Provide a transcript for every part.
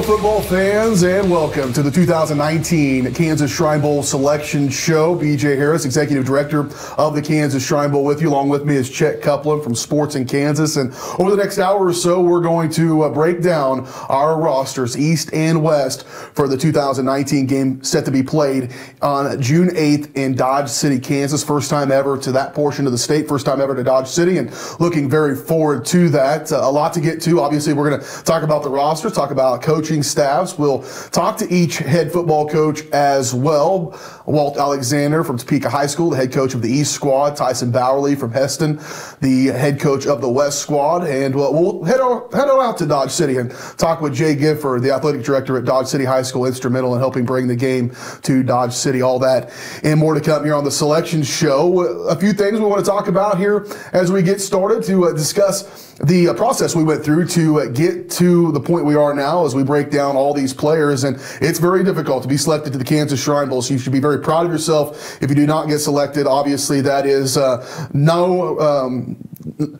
Hello, football fans, and welcome to the 2019 Kansas Shrine Bowl Selection Show. B.J. Harris, Executive Director of the Kansas Shrine Bowl with you. Along with me is Chet Copeland from Sports in Kansas. And over the next hour or so, we're going to break down our rosters, East and West, for the 2019 game set to be played on June 8th in Dodge City, Kansas. First time ever to that portion of the state, first time ever to Dodge City, and looking very forward to that. A lot to get to. Obviously, we're going to talk about the rosters, talk about coaching staffs. We'll talk to each head football coach as well. Walt Alexander from Topeka High School, the head coach of the East squad. Tyson Bowerly from Heston, the head coach of the West squad. And we'll head on out to Dodge City and talk with Jay Gifford, the athletic director at Dodge City High School, instrumental in helping bring the game to Dodge City. All that and more to come here on the Selection Show. A few things we want to talk about here as we get started to discuss the process we went through to get to the point we are now as we break down all these players. And it's very difficult to be selected to the Kansas Shrine Bowl, so you should be very proud of yourself if you do not get selected. Obviously, that is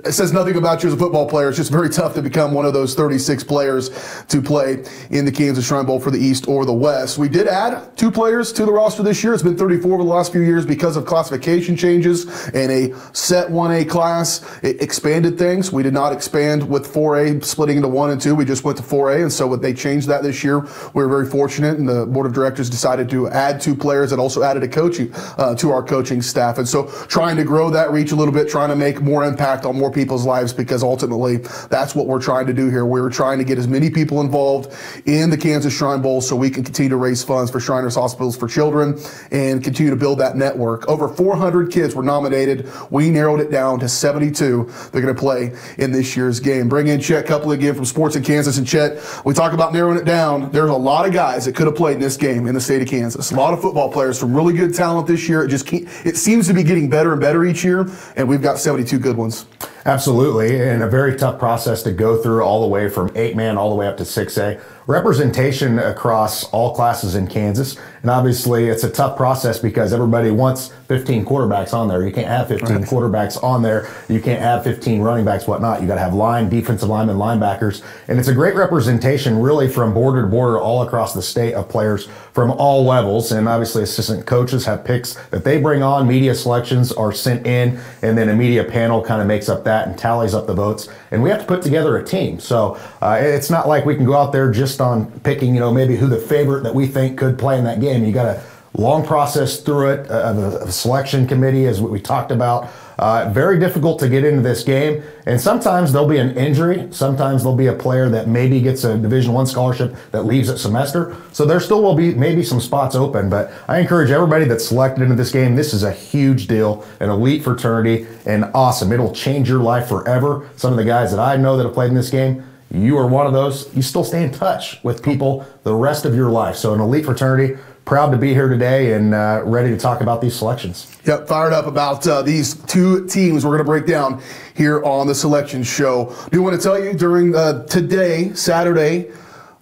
it says nothing about you as a football player. It's just very tough to become one of those 36 players to play in the Kansas Shrine Bowl for the East or the West. We did add 2 players to the roster this year. It's been 34 over the last few years because of classification changes and a set 1A class. It expanded things. We did not expand with 4A splitting into 1 and 2. We just went to 4A, and so they changed that this year. We were very fortunate, and the board of directors decided to add 2 players that also added a coaching to our coaching staff. And so trying to grow that reach a little bit, trying to make more impact on more people's lives, because ultimately that's what we're trying to do here. We're trying to get as many people involved in the Kansas Shrine Bowl so we can continue to raise funds for Shriners Hospitals for Children and continue to build that network. Over 400 kids were nominated. We narrowed it down to 72. They're going to play in this year's game. Bring in Chet Copeland again from Sports in Kansas. And Chet, we talk about narrowing it down. There's a lot of guys that could have played in this game in the state of Kansas. A lot of football players from really good talent this year. It seems to be getting better and better each year, and we've got 72 good ones. Absolutely, and a very tough process to go through all the way from 8-man all the way up to 6A. Representation across all classes in Kansas, and obviously it's a tough process because everybody wants 15 quarterbacks on there. You can't have 15 quarterbacks on there. You can't have 15 running backs, whatnot. You got to have defensive linemen, linebackers, and it's a great representation really from border to border all across the state of players from all levels. And obviously assistant coaches have picks that they bring on. Media selections are sent in, and then a media panel kind of makes up that and tallies up the votes, and we have to put together a team. So it's not like we can go out there just on picking, maybe who the favorite that we think could play in that game. You got a long process through it, a selection committee, as we talked about. Very difficult to get into this game, and sometimes there'll be an injury. Sometimes there'll be a player that maybe gets a Division I scholarship that leaves at semester. So there still will be maybe some spots open, but I encourage everybody that's selected into this game. This is a huge deal, an elite fraternity, and awesome. It'll change your life forever. Some of the guys that I know that have played in this game, you are one of those. You still stay in touch with people the rest of your life. So an elite fraternity. Proud to be here today and ready to talk about these selections. Yep, fired up about these 2 teams we're going to break down here on the Selection Show. Do want to tell you during today, Saturday,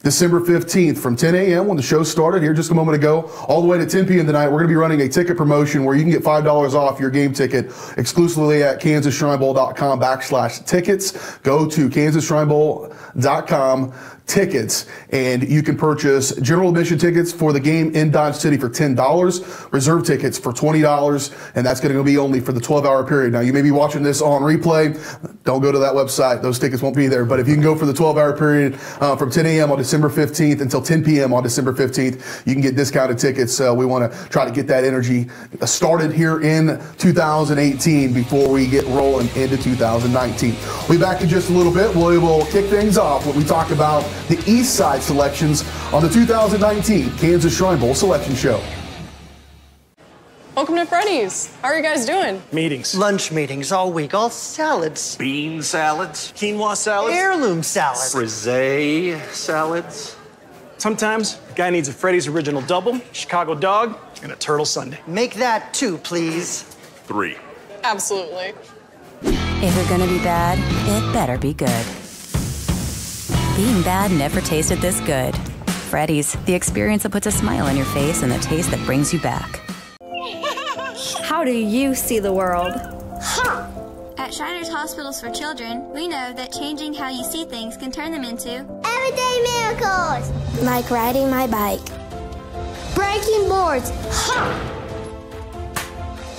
December 15th, from 10 a.m. when the show started here just a moment ago, all the way to 10 p.m. tonight, we're going to be running a ticket promotion where you can get $5 off your game ticket exclusively at kansasshrinebowl.com/tickets. Go to kansasshrinebowl.com tickets, and you can purchase general admission tickets for the game in Dodge City for $10, reserve tickets for $20, and that's going to be only for the 12-hour period. Now, you may be watching this on replay. Don't go to that website. Those tickets won't be there. But if you can go for the 12-hour period from 10 a.m. on December 15th until 10 p.m. on December 15th, you can get discounted tickets. We want to try to get that energy started here in 2018 before we get rolling into 2019. We'll be back in just a little bit. We will kick things off when we talk about the East Side selections on the 2019 Kansas Shrine Bowl Selection Show. Welcome to Freddy's. How are you guys doing? Meetings. Lunch meetings all week, all salads. Bean salads. Quinoa salads. Heirloom salads. Frisee salads. Sometimes a guy needs a Freddy's Original Double, Chicago Dog, and a Turtle Sundae. Make that 2, please. 3. Absolutely. If you're gonna be bad, it better be good. Being bad never tasted this good. Freddy's, the experience that puts a smile on your face and the taste that brings you back. How do you see the world? At Shriners Hospitals for Children, we know that changing how you see things can turn them into everything everyday miracles. Like riding my bike. Breaking boards. Ha!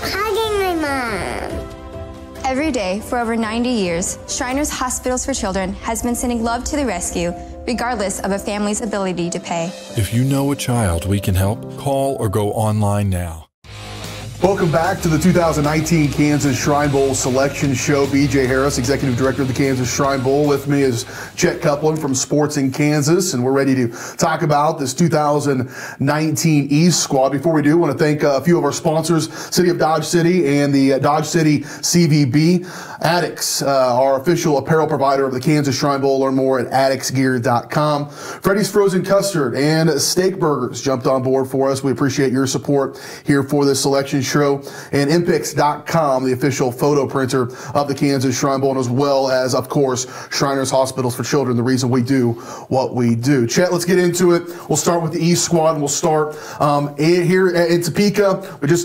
Hugging my mom. Every day for over 90 years, Shriners Hospitals for Children has been sending love to the rescue, regardless of a family's ability to pay. If you know a child we can help, call or go online now. Welcome back to the 2019 Kansas Shrine Bowl Selection Show. BJ Harris, Executive Director of the Kansas Shrine Bowl. With me is Chet Copeland from Sports in Kansas, and we're ready to talk about this 2019 East Squad. Before we do, I want to thank a few of our sponsors, City of Dodge City and the Dodge City CVB. Addicts, our official apparel provider of the Kansas Shrine Bowl. Learn more at addictsgear.com. Freddy's Frozen Custard and Steak Burgers jumped on board for us. We appreciate your support here for this selection show. And Impix.com, the official photo printer of the Kansas Shrine Bowl, and as well as, of course, Shriners Hospitals for Children, the reason we do what we do. Chet, let's get into it. We'll start with the East Squad, and we'll start here in Topeka. We're going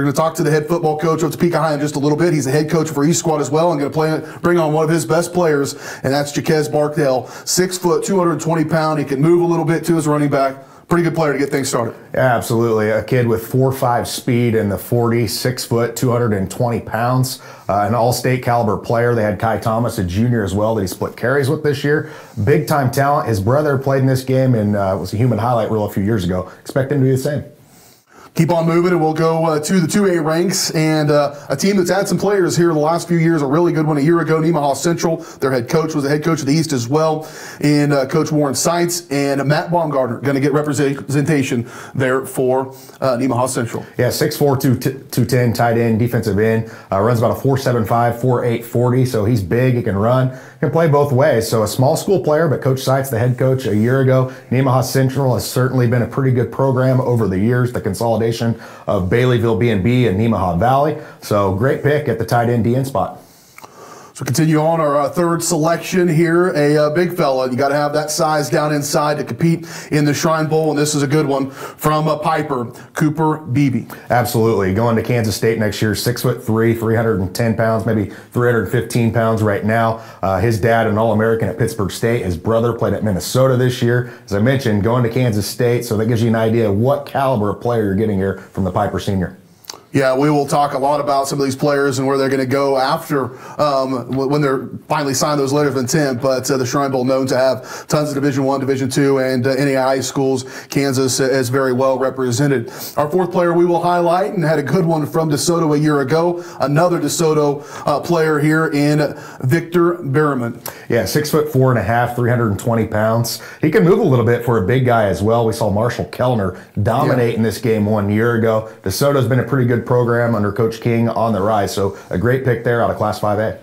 to talk to the head football coach of Topeka High in just a little bit. He's the head coach for East Squad as well. I'm going to bring on one of his best players, and that's Jaquez Barkdale, 6 foot, 220 pound. He can move a little bit to his running back. Pretty good player to get things started. Yeah, absolutely. A kid with 4.5 speed in the 40, 6 foot, 220 pounds. An all-state caliber player. They had Kai Thomas, a junior as well, that he split carries with this year. Big time talent. His brother played in this game and was a human highlight reel a few years ago. Expect him to be the same. Keep on moving, and we'll go to the 2A ranks, and a team that's had some players here in the last few years. A really good one a year ago, Nemaha Central. Their head coach was the head coach of the East as well, in Coach Warren Seitz, and Matt Baumgartner going to get representation there for Nemaha Central. Yeah, 6'4", 210, tight end, defensive end. Runs about a 4.75, 4.8 40, so he's big, he can run. Can play both ways. So a small school player, but Coach Seitz, the head coach a year ago. Nemaha Central has certainly been a pretty good program over the years. The consolidation of Baileyville B&B and Nemaha Valley. So great pick at the tight end DN spot. So continue on our third selection here, a big fella. You got to have that size down inside to compete in the Shrine Bowl, and this is a good one from Piper, Cooper Beebe. Absolutely. Going to Kansas State next year, 6'3", 310 pounds, maybe 315 pounds right now. His dad, an All-American at Pittsburgh State. His brother played at Minnesota this year. As I mentioned, going to Kansas State, so that gives you an idea of what caliber of player you're getting here from the Piper senior. Yeah, we will talk a lot about some of these players and where they're going to go after when they're finally signed those letters of intent. But the Shrine Bowl known to have tons of Division I, Division II, and NAIA schools. Kansas is very well represented. Our fourth player we will highlight, and had a good one from DeSoto a year ago. Another DeSoto player here in Victor Berriman. Yeah, 6'4.5", 320 pounds. He can move a little bit for a big guy as well. We saw Marshall Kellner dominate in this game 1 year ago. DeSoto's been a pretty good program under Coach King on the rise, so a great pick there out of Class 5A.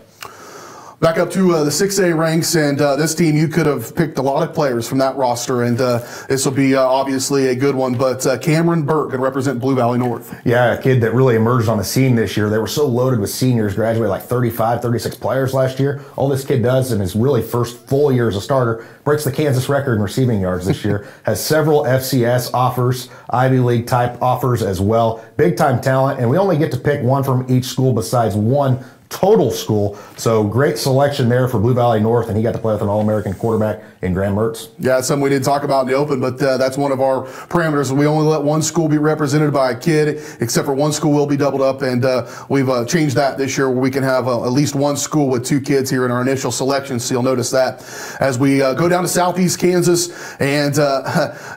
Back up to the 6A ranks, and this team, you could have picked a lot of players from that roster, and this will be obviously a good one, but Cameron Burke going to represent Blue Valley North. Yeah, a kid that really emerged on the scene this year. They were so loaded with seniors, graduated like 35, 36 players last year. All this kid does in his really first full year as a starter, breaks the Kansas record in receiving yards this year, has several FCS offers, Ivy League type offers as well. Big time talent, and we only get to pick one from each school besides one total school. So great selection there for Blue Valley North, and he got to play with an All-American quarterback in Graham Mertz. Yeah, it's something we didn't talk about in the open, but that's one of our parameters. We only let one school be represented by a kid, except for one school will be doubled up, and we've changed that this year where we can have at least one school with 2 kids here in our initial selection, so you'll notice that. As we go down to Southeast Kansas, and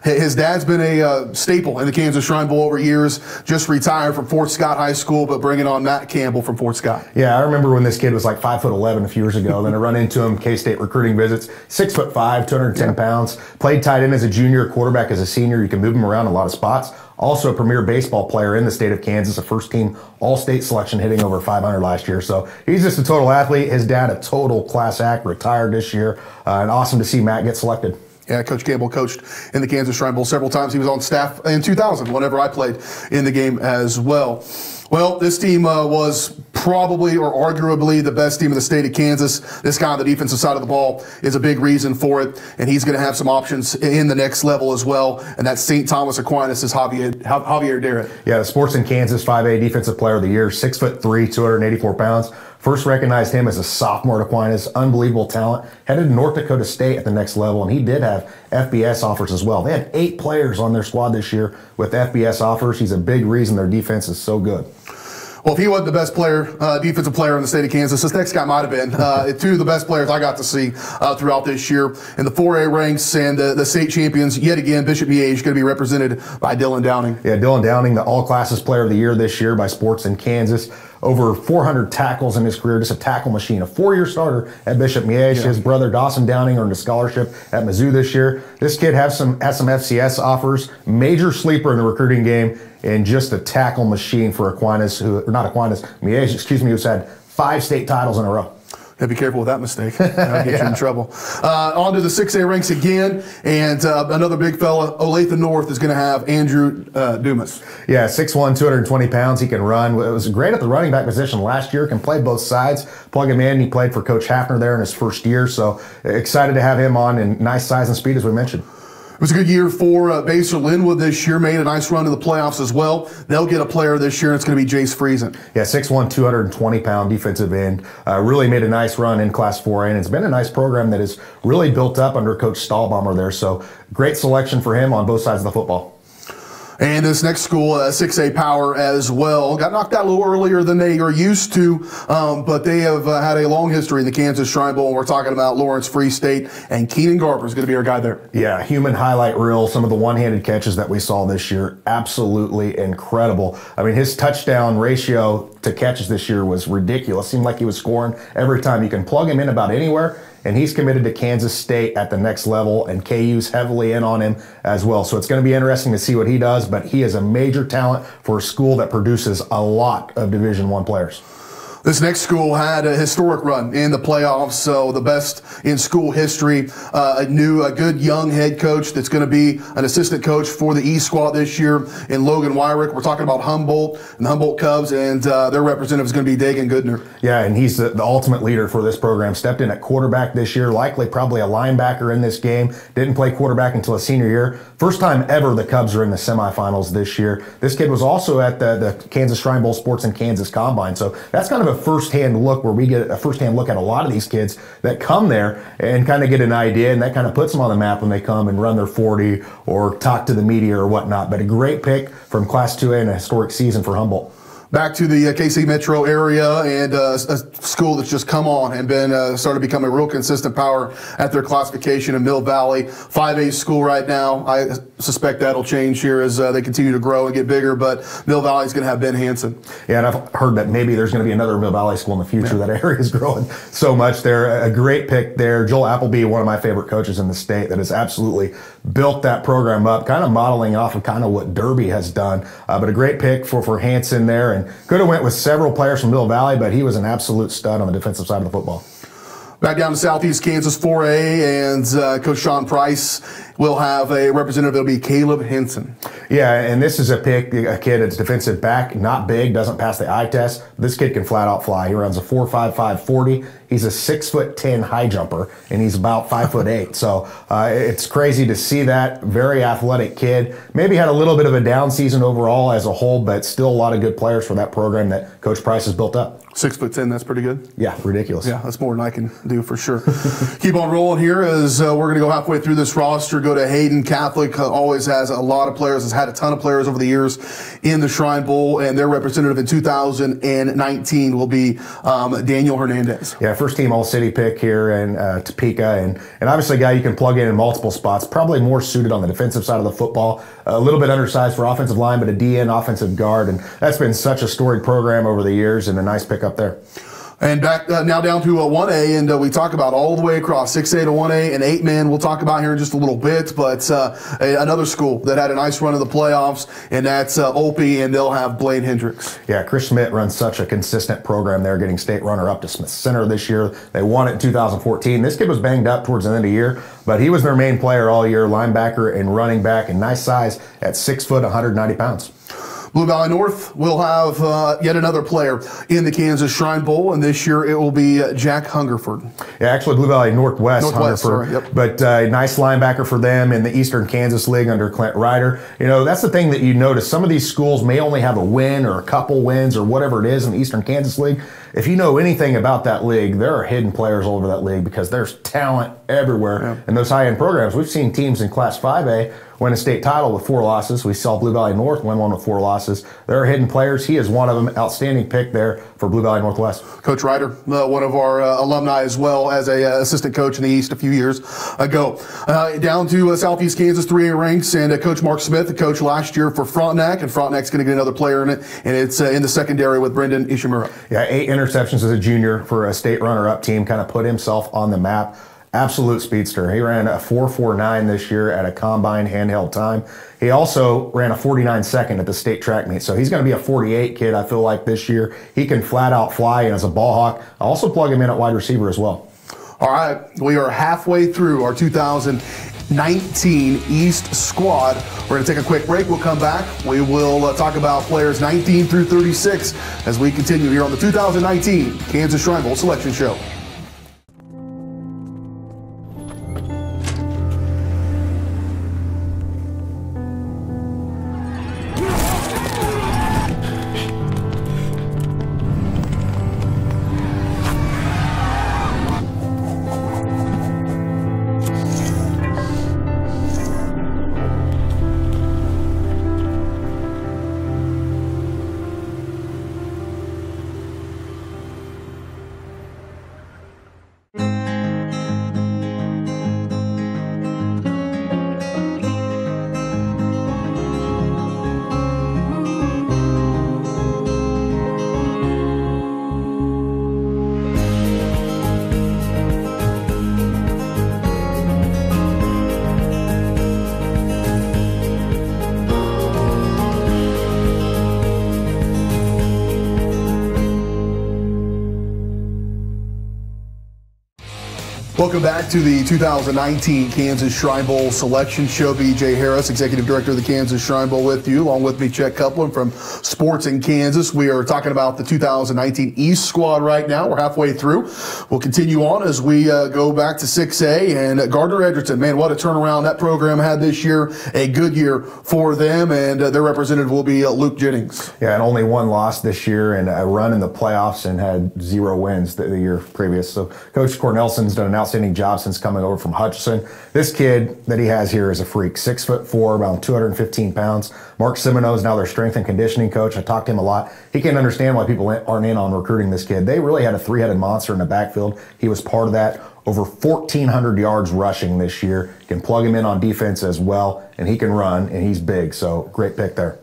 his dad's been a staple in the Kansas Shrine Bowl over years, just retired from Fort Scott High School, but bringing on Matt Campbell from Fort Scott. Yeah, I remember when this kid was like 5'11" a few years ago. Then I run into him, K-State recruiting visits, 6'5", 210 pounds. Played tight end as a junior, quarterback as a senior. You can move him around a lot of spots. Also a premier baseball player in the state of Kansas, a first-team all-state selection, hitting over 500 last year. So he's just a total athlete. His dad, a total class act, retired this year. And awesome to see Matt get selected. Yeah, Coach Campbell coached in the Kansas Shrine Bowl several times. He was on staff in 2000 whenever I played in the game as well. Well, this team was probably or arguably the best team in the state of Kansas. This guy on the defensive side of the ball is a big reason for it, and he's going to have some options in the next level as well, and that's St. Thomas Aquinas' Javier Derritt. Yeah, the Sports in Kansas 5A Defensive Player of the Year, 6'3", 284 pounds. First recognized him as a sophomore at Aquinas, unbelievable talent, headed to North Dakota State at the next level, and he did have FBS offers as well. They had 8 players on their squad this year with FBS offers. He's a big reason their defense is so good. Well, if he wasn't the best player, defensive player in the state of Kansas, this next guy might have been. 2 of the best players I got to see throughout this year in the 4A ranks, and the state champions, yet again, Bishop Miege is going to be represented by Dylan Downing. Yeah, Dylan Downing, the all-classes player of the year this year by Sports in Kansas. Over 400 tackles in his career, just a tackle machine. A 4-year starter at Bishop Miege. His brother Dawson Downing earned a scholarship at Mizzou this year. This kid has some FCS offers, major sleeper in the recruiting game, and just a tackle machine for Miege, who's had 5 state titles in a row. Yeah, be careful with that mistake. That'll get you in trouble. On to the 6A ranks again, and another big fella, Olathe North, is going to have Andrew Dumas. Yeah, 6'1", 220 pounds. He can run. It was great at the running back position last year. Can play both sides. Plug him in. He played for Coach Hafner there in his first year, so excited to have him on, and nice size and speed as we mentioned. It was a good year for Basel Linwood this year, made a nice run to the playoffs as well. They'll get a player this year, and it's going to be Jace Friesen. Yeah, 6'1", 220-pound defensive end. Really made a nice run in Class 4A, and it's been a nice program that has really built up under Coach Stahlbaumer there. So great selection for him on both sides of the football. And this next school, 6A Power as well, got knocked out a little earlier than they are used to, but they have had a long history in the Kansas Shrine Bowl. We're talking about Lawrence Free State, and Keenan Garber is going to be our guy there. Yeah, human highlight reel. Some of the one-handed catches that we saw this year, absolutely incredible. I mean, his touchdown ratio to catches this year was ridiculous. Seemed like he was scoring every time. You can plug him in about anywhere, and he's committed to Kansas State at the next level, and KU's heavily in on him as well. So it's going to be interesting to see what he does, but he is a major talent for a school that produces a lot of Division I players. This next school had a historic run in the playoffs, so the best in school history. A good young head coach that's going to be an assistant coach for the E Squad this year in Logan Wyrick. We're talking about Humboldt and the Humboldt Cubs, and their representative is going to be Dagan Goodner. Yeah, and he's the ultimate leader for this program. Stepped in at quarterback this year, probably a linebacker in this game. Didn't play quarterback until his senior year. First time ever the Cubs are in the semifinals this year. This kid was also at the Kansas Shrine Bowl Sports in Kansas Combine, so that's kind of a first-hand look where we get a first-hand look at a lot of these kids that come there and kind of get an idea, and that kind of puts them on the map when they come and run their 40 or talk to the media or whatnot. But a great pick from Class 2A and a historic season for Humboldt. Back to the KC metro area, and a school that's just come on and been started to become a real consistent power at their classification in Mill Valley. 5A school right now. I suspect that'll change here as they continue to grow and get bigger, but Mill Valley is going to have Ben Hansen. Yeah, and I've heard that maybe there's going to be another Mill Valley school in the future. Yeah. That area is growing so much there. A great pick there. Joel Appleby, one of my favorite coaches in the state, that has absolutely built that program up, kind of modeling off of kind of what Derby has done. But a great pick for Hansen there, and could have went with several players from Mill Valley, but he was an absolute stud on the defensive side of the football. Back down to Southeast Kansas 4A, and Coach Sean Price will have a representative. It'll be Caleb Henson. Yeah, and this is a kid that's defensive back, not big, doesn't pass the eye test. This kid can flat out fly. He runs a 4.55 40. He's a 6'10" high jumper, and he's about 5'8". So it's crazy to see that. Very athletic kid. Maybe had a little bit of a down season overall as a whole, but still a lot of good players for that program that Coach Price has built up. 6'10", that's pretty good. Yeah, ridiculous. Yeah, that's more than I can do for sure. Keep on rolling here as we're going to go halfway through this roster. Go to Hayden Catholic. Always has a lot of players, has had a ton of players over the years in the Shrine Bowl, and their representative in 2019 will be Daniel Hernandez. Yeah, first team All-City pick here in Topeka, and obviously a guy you can plug in multiple spots, probably more suited on the defensive side of the football, a little bit undersized for offensive line, but a DN offensive guard, and that's been such a storied program over the years, and a nice pick up there. And back now down to 1A, and we talk about all the way across 6A to 1A and 8-man. We'll talk about here in just a little bit, but another school that had a nice run in the playoffs, and that's Opie, and they'll have Blaine Hendricks. Yeah, Chris Schmidt runs such a consistent program there, getting state runner-up to Smith Center this year. They won it in 2014. This kid was banged up towards the end of the year, but he was their main player all year, linebacker and running back, and nice size at 6 foot, 190 pounds. Blue Valley North will have yet another player in the Kansas Shrine Bowl, and this year it will be Jack Hungerford. Yeah, actually Blue Valley Northwest Hungerford, sorry, yep. But nice linebacker for them in the Eastern Kansas League under Clint Ryder. You know, that's the thing that you notice. Some of these schools may only have a win or a couple wins or whatever it is in the Eastern Kansas League. if you know anything about that league, there are hidden players all over that league because there's talent everywhere in those high-end programs. We've seen teams in Class 5A win a state title with 4 losses. We saw Blue Valley North win one with 4 losses. There are hidden players. He is one of them. Outstanding pick there for Blue Valley Northwest. Coach Ryder, one of our alumni as well as a assistant coach in the East a few years ago. Down to Southeast Kansas 3A ranks, and Coach Mark Smith, the coach last year for Frontenac, and Frontenac's going to get another player in it, and it's in the secondary with Brendan Ishimura. Yeah, 8 interceptions as a junior for a state runner-up team, kind of put himself on the map. Absolute speedster. He ran a 4.49 this year at a combine handheld time. He also ran a 49 second at the state track meet. So he's going to be a 48 kid, I feel like, this year. He can flat out fly, and as a ball hawk, I also plug him in at wide receiver as well. All right, we are halfway through our 2019 East squad. We're going to take a quick break. We'll come back. We will talk about players 19 through 36 as we continue here on the 2019 Kansas Shrine Bowl Selection Show. Welcome back to the 2019 Kansas Shrine Bowl Selection Show. B.J. Harris, Executive Director of the Kansas Shrine Bowl, with you. Along with me, Chet Copeland from Sports in Kansas. We are talking about the 2019 East squad right now. We're halfway through. We'll continue on as we go back to 6A. And Gardner Edgerton, man, what a turnaround that program had this year. A good year for them. And their representative will be Luke Jennings. Yeah, and only 1 loss this year and a run in the playoffs and had 0 wins the year previous. So Coach Cornelson's done an outstanding job since coming over from Hutchinson. This kid that he has here is a freak. 6'4", around 215 pounds. Mark Simoneau is now their strength and conditioning coach. I talked to him a lot. He can't understand why people aren't in on recruiting this kid. They really had a 3-headed monster in the backfield. He was part of that. Over 1,400 yards rushing this year. You can plug him in on defense as well, and he can run, and he's big. So great pick there.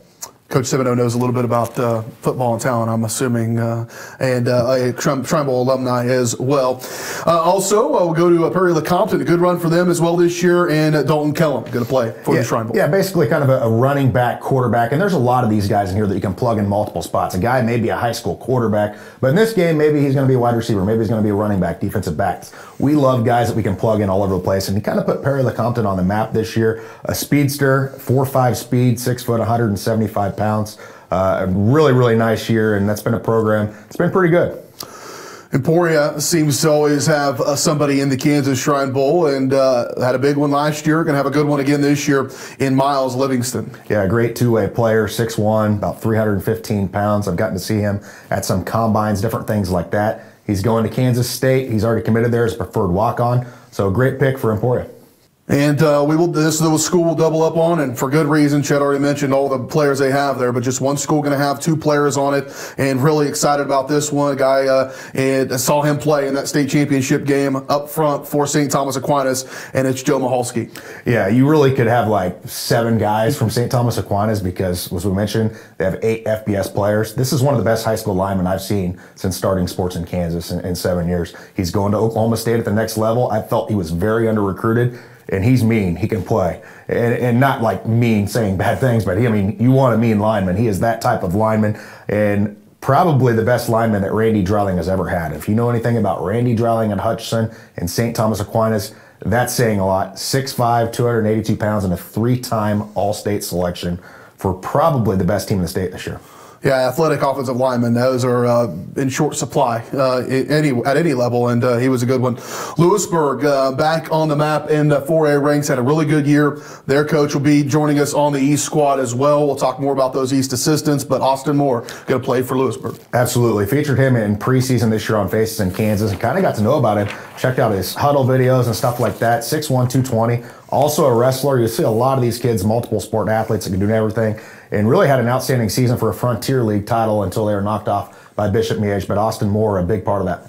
Coach Simoneau knows a little bit about football and talent, I'm assuming, and a Shrine Bowl alumni as well. Also, we'll go to Prairie Lecompton. A good run for them as well this year, and Dalton Kellum going to play for the Shrine Bowl. Yeah, basically kind of a running back, quarterback, and there's a lot of these guys in here that you can plug in multiple spots. A guy may be a high school quarterback, but in this game, maybe he's going to be a wide receiver. Maybe he's going to be a running back, defensive back. We love guys that we can plug in all over the place, and he kind of put Prairie Lecompton on the map this year. A speedster, 4.5 speed, 6 foot, 175 pounds. A really, really nice year, and that's been a program. It's been pretty good. Emporia seems to always have somebody in the Kansas Shrine Bowl, and had a big one last year. Going to have a good one again this year in Miles Livingston. Yeah, great two-way player, 6'1", about 315 pounds. I've gotten to see him at some combines, different things like that. He's going to Kansas State. He's already committed there as a preferred walk-on. So a great pick for Emporia. And this school will double up on, and for good reason. Chet already mentioned all the players they have there, but just one school going to have 2 players on it, and really excited about this one. Guy, and I saw him play in that state championship game up front for St. Thomas Aquinas, and it's Joe Mahalski. Yeah, you really could have like 7 guys from St. Thomas Aquinas because, as we mentioned, they have 8 FBS players. This is one of the best high school linemen I've seen since starting sports in Kansas in 7 years. He's going to Oklahoma State at the next level. I felt he was very under-recruited. And he's mean. He can play. And not like mean saying bad things, but you want a mean lineman. He is that type of lineman, and probably the best lineman that Randy Dreiling has ever had. If you know anything about Randy Dreiling at Hutchinson and St. Thomas Aquinas, that's saying a lot. 6'5", 282 pounds, and a 3-time All-State selection for probably the best team in the state this year. Yeah, athletic offensive linemen, those are in short supply at any level, and he was a good one. Lewisburg back on the map in the 4A ranks, had a really good year. Their coach will be joining us on the East squad as well. We'll talk more about those East assistants, but Austin Moore going to play for Lewisburg. Absolutely. Featured him in preseason this year on Faces in Kansas and kind of got to know about him. Checked out his huddle videos and stuff like that. 6'1", 220. Also a wrestler. You see a lot of these kids, multiple sport athletes that can do everything, and really had an outstanding season for a Frontier League title until they were knocked off by Bishop Miege. But Austin Moore, a big part of that.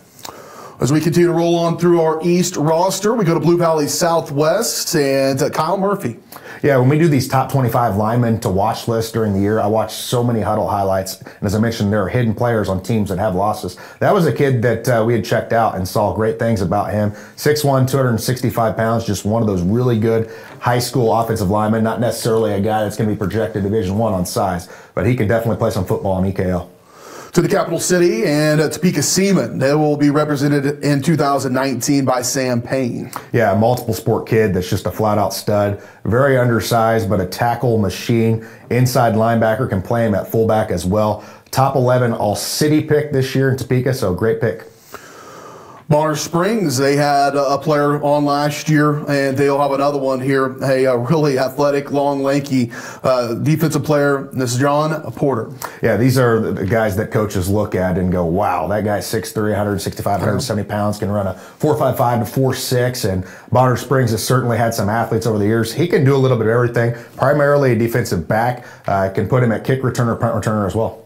As we continue to roll on through our East roster, we go to Blue Valley Southwest and Kyle Murphy. Yeah, when we do these top 25 linemen to watch lists during the year, I watch so many huddle highlights. And as I mentioned, there are hidden players on teams that have losses. That was a kid that we had checked out and saw great things about him. 6'1", 265 pounds, just one of those really good high school offensive linemen. Not necessarily a guy that's going to be projected Division I on size, but he can definitely play some football in EKL. To the capital city and Topeka Seaman. They will be represented in 2019 by Sam Payne. Yeah, a multiple sport kid that's just a flat out stud. Very undersized, but a tackle machine. Inside linebacker, can play him at fullback as well. Top 11 all-city pick this year in Topeka, so great pick. Bonner Springs, they had a player on last year, and they'll have another one here. A really athletic, long, lanky defensive player. This is John Porter. Yeah, these are the guys that coaches look at and go, wow, that guy's 6'3", 165, 170 pounds, can run a 4.55 to 4.6, and Bonner Springs has certainly had some athletes over the years. He can do a little bit of everything, primarily a defensive back. Can put him at kick returner, punt returner as well.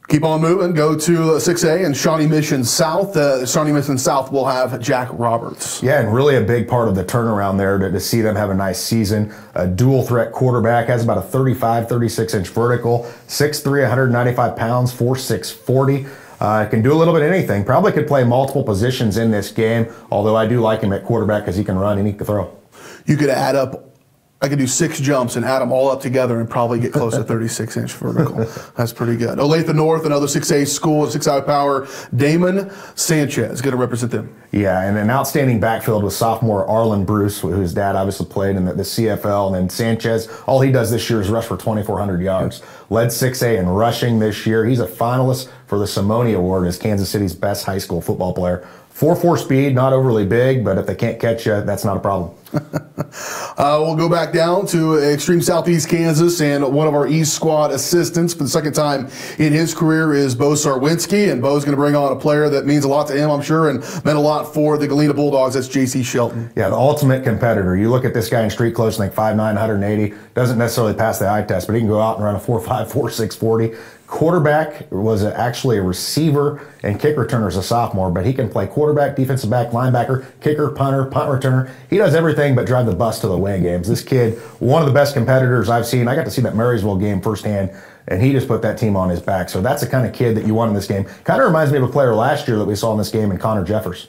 Keep on moving. Go to 6A and Shawnee Mission South. Shawnee Mission South will have Jack Roberts. Yeah, and really a big part of the turnaround there to see them have a nice season. A dual threat quarterback, has about a 35, 36-inch vertical, 6'3", 195 pounds, 4'6", 40. Can do a little bit of anything. Probably could play multiple positions in this game, although I do like him at quarterback because he can run and he can throw. You could add up, I could do 6 jumps and add them all up together and probably get close to 36-inch vertical. That's pretty good. Olathe North, another 6A school, 6-hour power. Damon Sanchez going to represent them. Yeah, and an outstanding backfield with sophomore Arlen Bruce, whose dad obviously played in the CFL. And then Sanchez, all he does this year is rush for 2,400 yards. Led 6A in rushing this year. He's a finalist for the Simone Award as Kansas City's best high school football player. 4.4 speed, not overly big, but if they can't catch you, that's not a problem. We'll go back down to extreme southeast Kansas, and one of our East squad assistants for the second time in his career is Bo Sarwinski, and Bo's going to bring on a player that means a lot to him, I'm sure, and meant a lot for the Galena Bulldogs. That's J.C. Shelton. Yeah, the ultimate competitor. You look at this guy in street close, like 5'9", 180, doesn't necessarily pass the eye test, but he can go out and run a 4.5, 4.6, 40. Quarterback, was actually a receiver and kick returner as a sophomore, but he can play quarterback, defensive back, linebacker, kicker, punter, punt returner. He does everything but drive the bus to the away games. This kid, one of the best competitors I've seen. I got to see that Marysville game firsthand, and he just put that team on his back. So that's the kind of kid that you want in this game. Kind of reminds me of a player last year that we saw in this game in Connor Jeffers.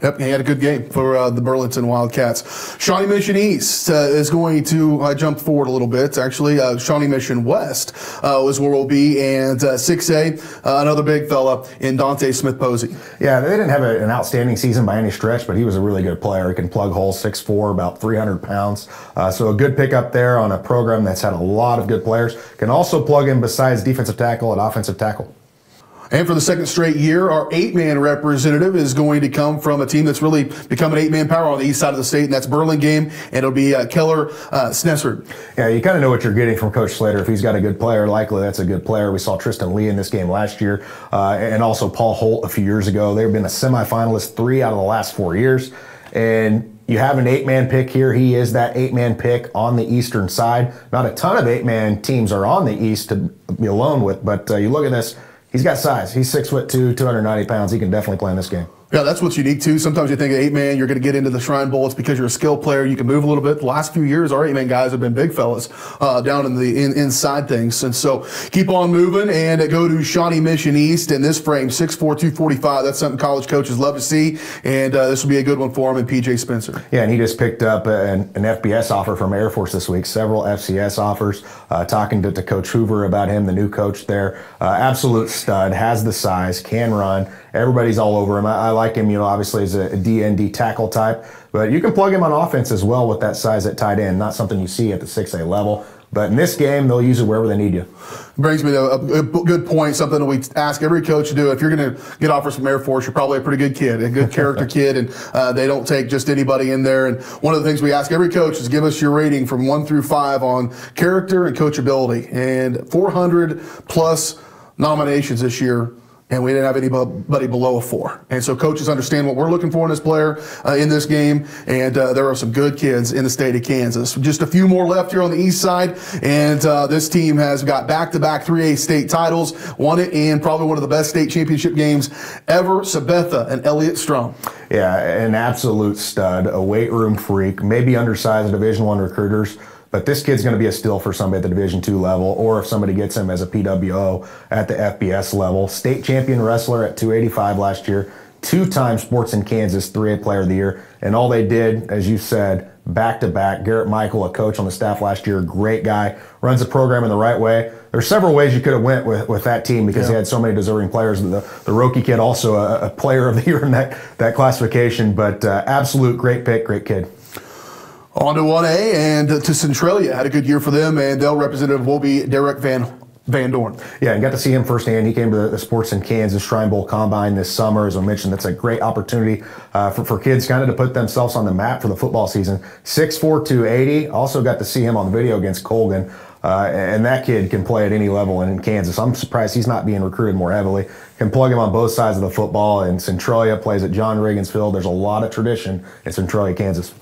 Yep, he had a good game for the Burlington Wildcats. Shawnee Mission East is going to jump forward a little bit. Actually, Shawnee Mission West is where we'll be, and 6A, another big fella in Dante Smith-Posey. Yeah, they didn't have an outstanding season by any stretch, but he was a really good player. He can plug holes, 6'4", about 300 pounds. So a good pickup there on a program that's had a lot of good players. Can also plug in besides defensive tackle and offensive tackle. And for the second straight year, our 8-man representative is going to come from a team that's really become an 8-man power on the east side of the state, and that's Burlingame, and it'll be Keller Snessard. Yeah, you kind of know what you're getting from Coach Slater. If he's got a good player, likely that's a good player. We saw Tristan Lee in this game last year, and also Paul Holt a few years ago. They've been a semifinalist 3 out of the last 4 years. And you have an 8-man pick here. He is that 8-man pick on the eastern side. Not a ton of 8-man teams are on the east to be alone with, but you look at this. He's got size. He's 6'2", 290 pounds. He can definitely play in this game. Yeah, that's what's unique too. Sometimes you think of 8-man, you're going to get into the Shrine Bowl. It's because you're a skill player. You can move a little bit. The last few years, our 8-man guys have been big fellas down in the inside things. And so keep on moving and go to Shawnee Mission East in this frame, 6'4", 245. That's something college coaches love to see. And this will be a good one for him and PJ Spencer. Yeah, and he just picked up an FBS offer from Air Force this week, several FCS offers. Talking to Coach Hoover about him, the new coach there. Absolute stud, has the size, can run. Everybody's all over him. I like him, obviously as a DND tackle type, but you can plug him on offense as well with that size at tight end. Not something you see at the 6A level. But in this game, they'll use it wherever they need you. Brings me to a good point, something that we ask every coach to do. If you're going to get offers from Air Force, you're probably a pretty good kid, a good character kid, and they don't take just anybody in there. And one of the things we ask every coach is give us your rating from 1 through 5 on character and coachability. And 400 plus nominations this year, and we didn't have anybody below a 4. And so coaches understand what we're looking for in this player in this game, and there are some good kids in the state of Kansas. Just a few more left here on the east side, and this team has got back-to-back 3A state titles, won it in probably one of the best state championship games ever. Sabetha and Elliott Strom. Yeah, an absolute stud, a weight room freak, maybe undersized Division I recruiters. But this kid's going to be a steal for somebody at the Division II level, or if somebody gets him as a PWO at the FBS level. State champion wrestler at 285 last year, 2-time Sports in Kansas 3A Player of the Year. And all they did, as you said, back-to-back. Garrett Michael, a coach on the staff last year, great guy, runs the program in the right way. There's several ways you could have went with that team because they had so many deserving players. The Roki kid, also a Player of the Year in that classification, but absolute great pick, great kid. On to 1A and to Centralia. Had a good year for them, and their representative will be Derek Van Dorn. Yeah, and got to see him firsthand. He came to the Sports in Kansas Shrine Bowl Combine this summer. As I mentioned, that's a great opportunity for kids kind of to put themselves on the map for the football season. 6'4", 280. Also got to see him on the video against Colgan. And that kid can play at any level in Kansas. I'm surprised he's not being recruited more heavily. Can plug him on both sides of the football. And Centralia plays at John Reagan's Field. There's a lot of tradition in Centralia, Kansas.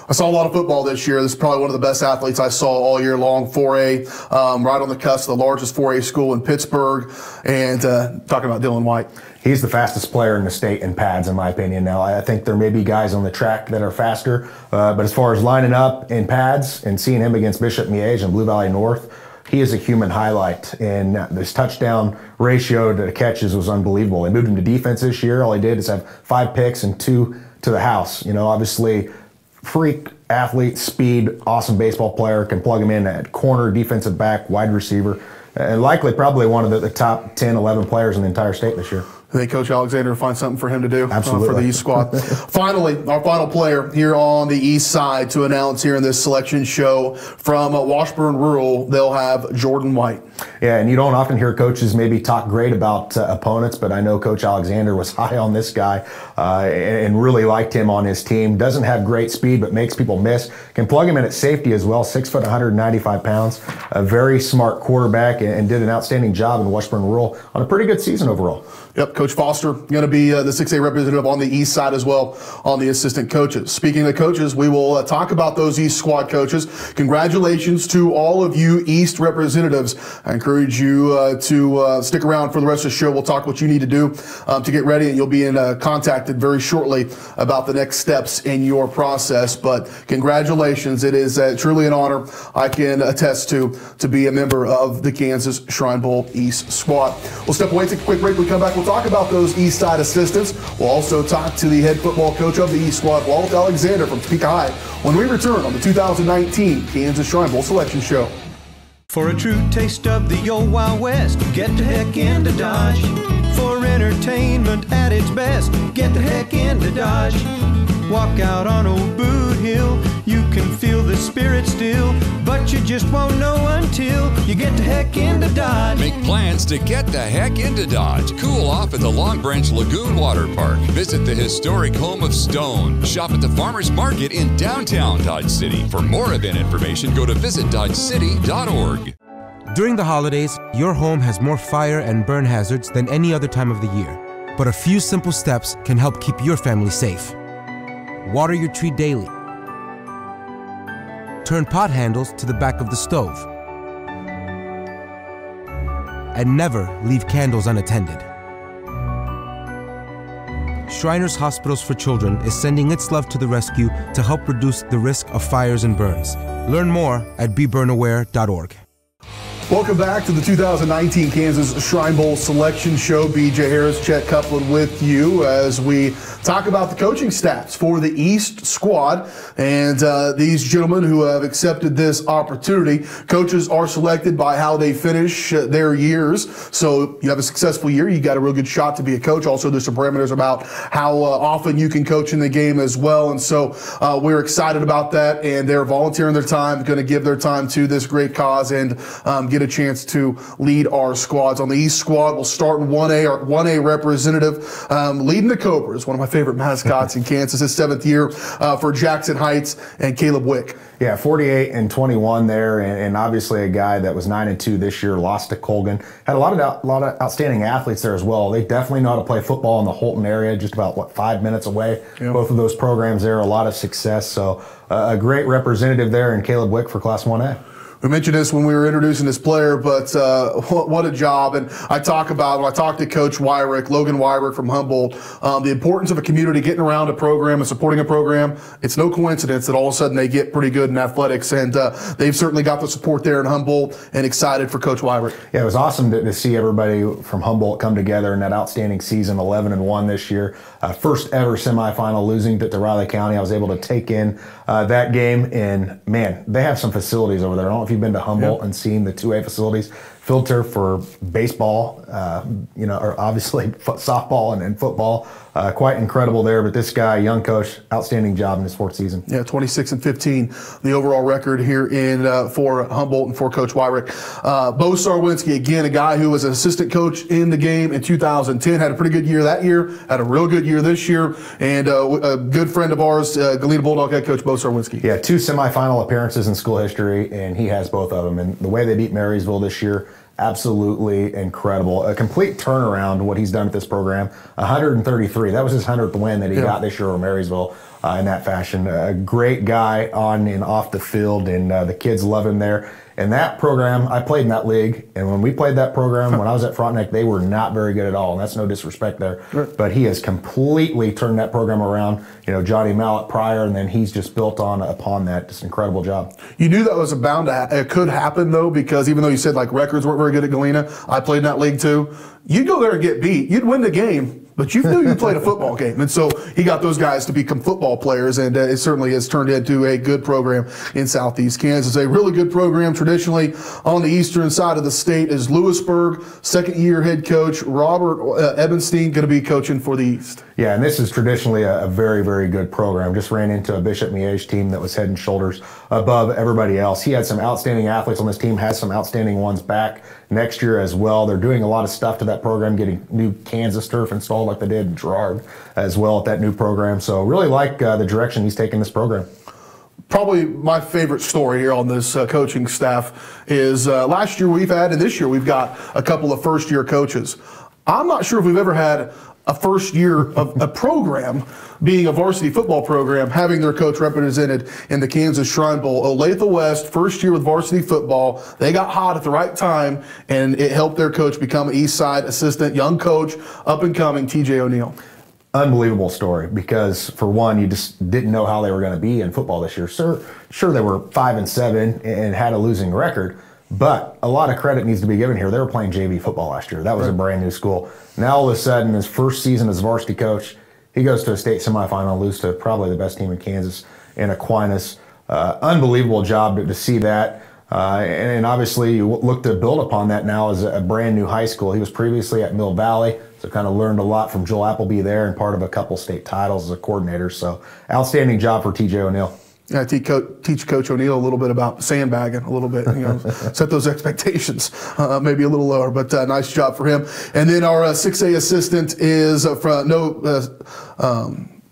I saw a lot of football this year. This is probably one of the best athletes I saw all year long. 4A, right on the cusp of the largest 4A school in Pittsburgh. And talking about Dylan White. He's the fastest player in the state in pads, in my opinion. Now, I think there may be guys on the track that are faster, but as far as lining up in pads and seeing him against Bishop Miege and Blue Valley North, he is a human highlight. And this touchdown ratio to catches was unbelievable. They moved him to defense this year. All he did is have 5 picks and 2 to the house. You know, obviously, freak athlete, speed, awesome baseball player, can plug him in at corner, defensive back, wide receiver, and likely probably one of the top 10, 11 players in the entire state this year. I think Coach Alexander will find something for him to do for the East squad. Finally, our final player here on the East side to announce here in this selection show from Washburn Rural, they'll have Jordan White. Yeah, and you don't often hear coaches maybe talk great about opponents, but I know Coach Alexander was high on this guy and really liked him on his team. Doesn't have great speed, but makes people miss. Can plug him in at safety as well, 6 foot, 195 pounds. A very smart quarterback and did an outstanding job in Washburn Rural on a pretty good season overall. Yep, Coach Foster going to be the 6A representative on the East side as well on the assistant coaches. Speaking of coaches, we will talk about those East squad coaches. Congratulations to all of you East representatives. I encourage you to stick around for the rest of the show. We'll talk what you need to do to get ready, and you'll be contacted very shortly about the next steps in your process. But congratulations. It is truly an honor, I can attest to be a member of the Kansas Shrine Bowl East squad. We'll step away, take a quick break. We'll come back. We'll talk about those East Side assistants. We'll also talk to the head football coach of the East squad, Walt Alexander from Topeka High, when we return on the 2019 Kansas Shrine Bowl Selection Show. For a true taste of the old Wild West, get the heck into Dodge. For entertainment at its best, get the heck into Dodge. Walk out on old Boot Hill, you can feel the spirit still, but you just won't know until you get the heck into Dodge. Make plans to get the heck into Dodge. Cool off at the Long Branch Lagoon Water Park. Visit the historic home of Stone. Shop at the Farmers Market in downtown Dodge City. For more event information, go to visitdodgecity.org. During the holidays, your home has more fire and burn hazards than any other time of the year. But a few simple steps can help keep your family safe. Water your tree daily. Turn pot handles to the back of the stove. And never leave candles unattended. Shriners Hospitals for Children is sending its love to the rescue to help reduce the risk of fires and burns. Learn more at BeBurnAware.org. Welcome back to the 2019 Kansas Shrine Bowl Selection Show. BJ Harris, Chet Coupland with you as we talk about the coaching stats for the East squad. And these gentlemen who have accepted this opportunity, coaches are selected by how they finish their years. So you have a successful year, you got a real good shot to be a coach. Also, there's some parameters about how often you can coach in the game as well. And so we're excited about that. And they're volunteering their time, going to give their time to this great cause and get a chance to lead our squads. On the East squad, we'll start in 1A, our 1A representative, leading the Cobras, one of my favorite mascots in Kansas, his 7th year for Jackson Heights, and Caleb Wick. Yeah, 48 and 21 there, and obviously a guy that was 9-2 this year, lost to Colgan. Had a lot of outstanding athletes there as well. They definitely know how to play football in the Holton area, just about, 5 minutes away. Yep. Both of those programs there, a lot of success. So a great representative there in Caleb Wick for Class 1A. We mentioned this when we were introducing this player, but what a job. And I talk to Coach Wyrick, Logan Wyrick from Humboldt, the importance of a community getting around a program and supporting a program. It's no coincidence that all of a sudden they get pretty good in athletics, and they've certainly got the support there in Humboldt, and excited for Coach Wyrick. Yeah, it was awesome to see everybody from Humboldt come together in that outstanding season, 11-1 this year. First ever semifinal, losing to Riley County. I was able to take in that game, and man, they have some facilities over there. I don't know if you've been to Humboldt and seen the 2A facilities. Filter for baseball, or obviously softball and football. Quite incredible there, but this guy, young coach, outstanding job in his 4th season. Yeah, 26-15, the overall record here for Humboldt and for Coach Wyrick. Bo Sarwinski, again, a guy who was an assistant coach in the game in 2010, had a pretty good year that year, had a real good year this year, and a good friend of ours, Galena Bulldog head coach Bo Sarwinski. Yeah, 2 semifinal appearances in school history, and he has both of them. And the way they beat Marysville this year, absolutely incredible. A complete turnaround, what he's done with this program. 133. That was his 100th win that he got this year over Marysville in that fashion. A great guy on and off the field, and the kids love him there. And that program, I played in that league, and when we played that program, when I was at Frontenac, they were not very good at all, and that's no disrespect there. Sure. But he has completely turned that program around. Johnny Mallett prior, and then he's just built upon that. Just incredible job. You knew that was bound to it could happen, though, because even though you said records weren't very good at Galena, I played in that league too. You'd go there and get beat. You'd win the game, but you knew you played a football game. And so he got those guys to become football players, and it certainly has turned into a good program in Southeast Kansas. A really good program traditionally on the eastern side of the state is Lewisburg. 2nd-year head coach Robert Ebenstein going to be coaching for the East. Yeah, and this is traditionally a very, very good program. Just ran into a Bishop Miege team that was head and shoulders above everybody else. He had some outstanding athletes on this team, has some outstanding ones back next year as well. They're doing a lot of stuff to that program, getting new Kansas turf installed like they did in Girard as well at that new program. So really like the direction he's taking this program. Probably my favorite story here on this coaching staff is last year we've had, and this year we've got a couple of first-year coaches. I'm not sure if we've ever had a first year of a program being a varsity football program, having their coach represented in the Kansas Shrine Bowl. Olathe West, first year with varsity football. They got hot at the right time, and it helped their coach become an East Side assistant, young coach, up and coming, TJ O'Neill. Unbelievable story, because for one, you just didn't know how they were going to be in football this year. Sure, they were 5-7 and had a losing record, but a lot of credit needs to be given here. They were playing JV football last year. That was a brand new school. Now all of a sudden, his first season as varsity coach, he goes to a state semifinal, lose to probably the best team in Kansas in Aquinas. Unbelievable job to see that. And obviously you look to build upon that now as a brand new high school. He was previously at Mill Valley, so kind of learned a lot from Joel Appleby there and part of a couple state titles as a coordinator. So outstanding job for TJ O'Neill. Yeah, teach Coach O'Neill a little bit about sandbagging a little bit, set those expectations maybe a little lower, but nice job for him. And then our 6A assistant is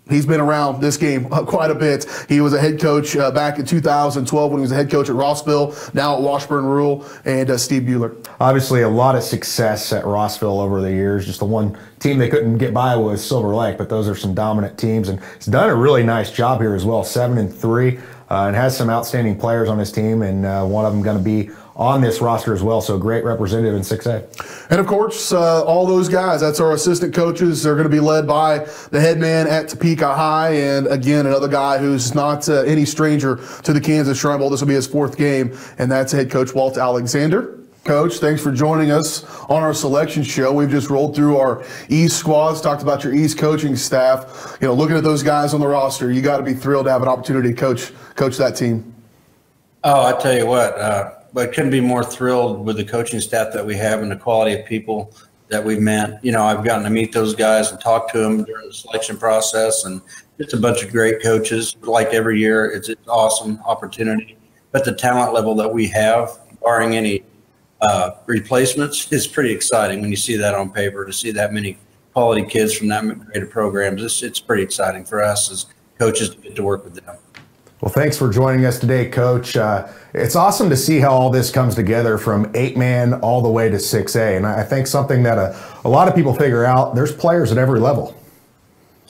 he's been around this game quite a bit. He was a head coach back in 2012 when he was a head coach at Rossville, now at Washburn Rural, and Steve Bueller. Obviously a lot of success at Rossville over the years. Just the one team they couldn't get by was Silver Lake, but those are some dominant teams. And he's done a really nice job here as well, 7-3, and has some outstanding players on his team, and one of them going to be on this roster as well, so great representative in 6A. And of course, all those guys, that's our assistant coaches. They're going to be led by the head man at Topeka High, and again, another guy who's not any stranger to the Kansas Shrine Bowl. This will be his 4th game, and that's head coach Walt Alexander. Coach, thanks for joining us on our selection show. We've just rolled through our East squads, talked about your East coaching staff. You know, looking at those guys on the roster, you got to be thrilled to have an opportunity to coach that team. Oh, I tell you what, I couldn't be more thrilled with the coaching staff that we have and the quality of people that we've met. You know, I've gotten to meet those guys and talk to them during the selection process, and it's a bunch of great coaches. Like every year, it's an awesome opportunity. But the talent level that we have, barring any replacements, is pretty exciting when you see that on paper, to see that many quality kids from that great of programs. It's pretty exciting for us as coaches to get to work with them. Well, thanks for joining us today, Coach. It's awesome to see how all this comes together from 8-man all the way to 6A. And I think something that a lot of people figure out, there's players at every level.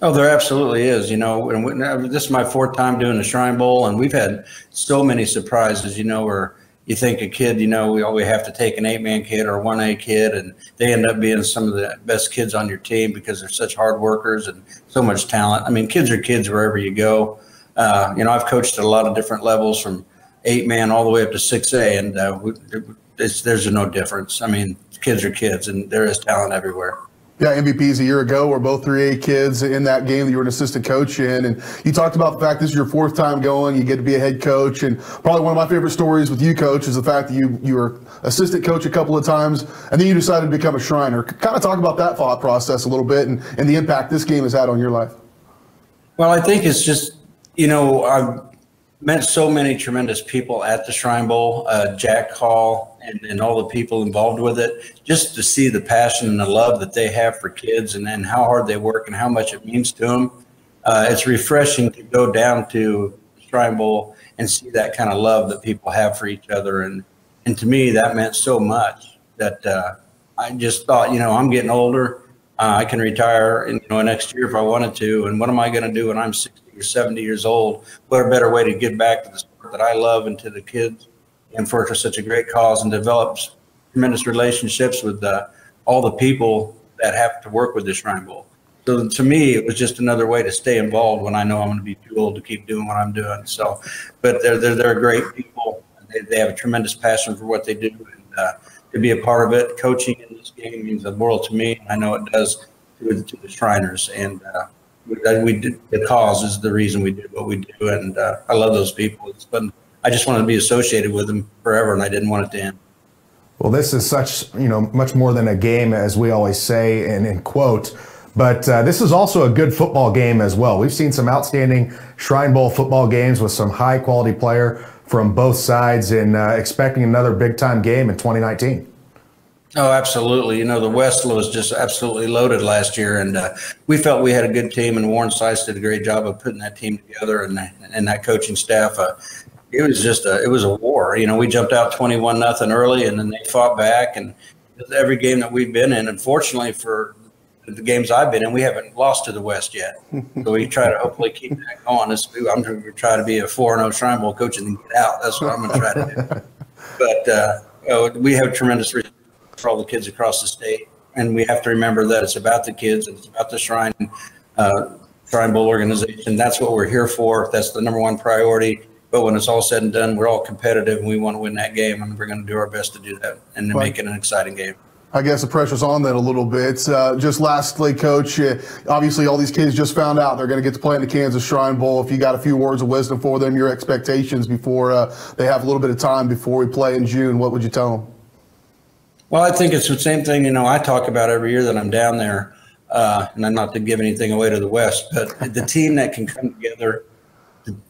Oh, there absolutely is. You know, and this is my 4th time doing the Shrine Bowl, and we've had so many surprises, you know, where you think a kid, you know, we have to take an 8-man kid or a 1A kid, and they end up being some of the best kids on your team because they're such hard workers and so much talent. I mean, kids are kids wherever you go. You know, I've coached at a lot of different levels from 8-man all the way up to 6A, and there's no difference. I mean, kids are kids, and there is talent everywhere. Yeah, MVPs a year ago were both 3A kids in that game that you were an assistant coach in. And you talked about the fact this is your 4th time going, you get to be a head coach. And probably one of my favorite stories with you, Coach, is the fact that you were assistant coach a couple of times, and then you decided to become a Shriner. Kind of talk about that thought process a little bit and the impact this game has had on your life. Well, I think it's just, you know, I've met so many tremendous people at the Shrine Bowl, Jack Hall and all the people involved with it, just to see the passion and the love that they have for kids and how hard they work and how much it means to them. It's refreshing to go down to Shrine Bowl and see that kind of love that people have for each other. And to me, that meant so much that I just thought, you know, I'm getting older. I can retire in, you know, next year if I wanted to. And what am I going to do when I'm 60 or 70 years old? What a better way to give back to the sport that I love and to the kids, and for such a great cause, and develops tremendous relationships with all the people that have to work with the Shrine Bowl. So to me, it was just another way to stay involved when I know I'm going to be too old to keep doing what I'm doing. So, but they're great people. They have a tremendous passion for what they do, and to be a part of it, coaching in this game means the world to me. I know it does to the Shriners, and the cause is the reason we do what we do, and I love those people. I just wanted to be associated with them forever, and I didn't want it to end. Well, this is such, you know, much more than a game, as we always say and in quote, but this is also a good football game as well. We've seen some outstanding Shrine Bowl football games with some high quality player from both sides, and expecting another big time game in 2019. Oh, absolutely. You know, the West was just absolutely loaded last year, and we felt we had a good team, and Warren Sykes did a great job of putting that team together, and that coaching staff. It was just it was a war. You know, we jumped out 21-0 early, and then they fought back, and every game that we've been in, unfortunately for the games I've been in, we haven't lost to the West yet. So we try to hopefully keep that going. I'm going to try to be a 4-0 Shrine Bowl coach and get out. That's what I'm going to try to do. But we have tremendous respect for all the kids across the state, and we have to remember that it's about the kids and it's about the Shrine Bowl organization. That's what we're here for. That's the number one priority. But when it's all said and done, we're all competitive and we want to win that game, and we're going to do our best to do that and to make it an exciting game. I guess the pressure's on that a little bit. Just lastly, Coach, obviously all these kids just found out they're going to get to play in the Kansas Shrine Bowl. If you got a few words of wisdom for them, your expectations before they have a little bit of time before we play in June, what would you tell them? Well, I think it's the same thing, you know, I talk about every year that I'm down there, and I'm not to give anything away to the West, but the team that can come together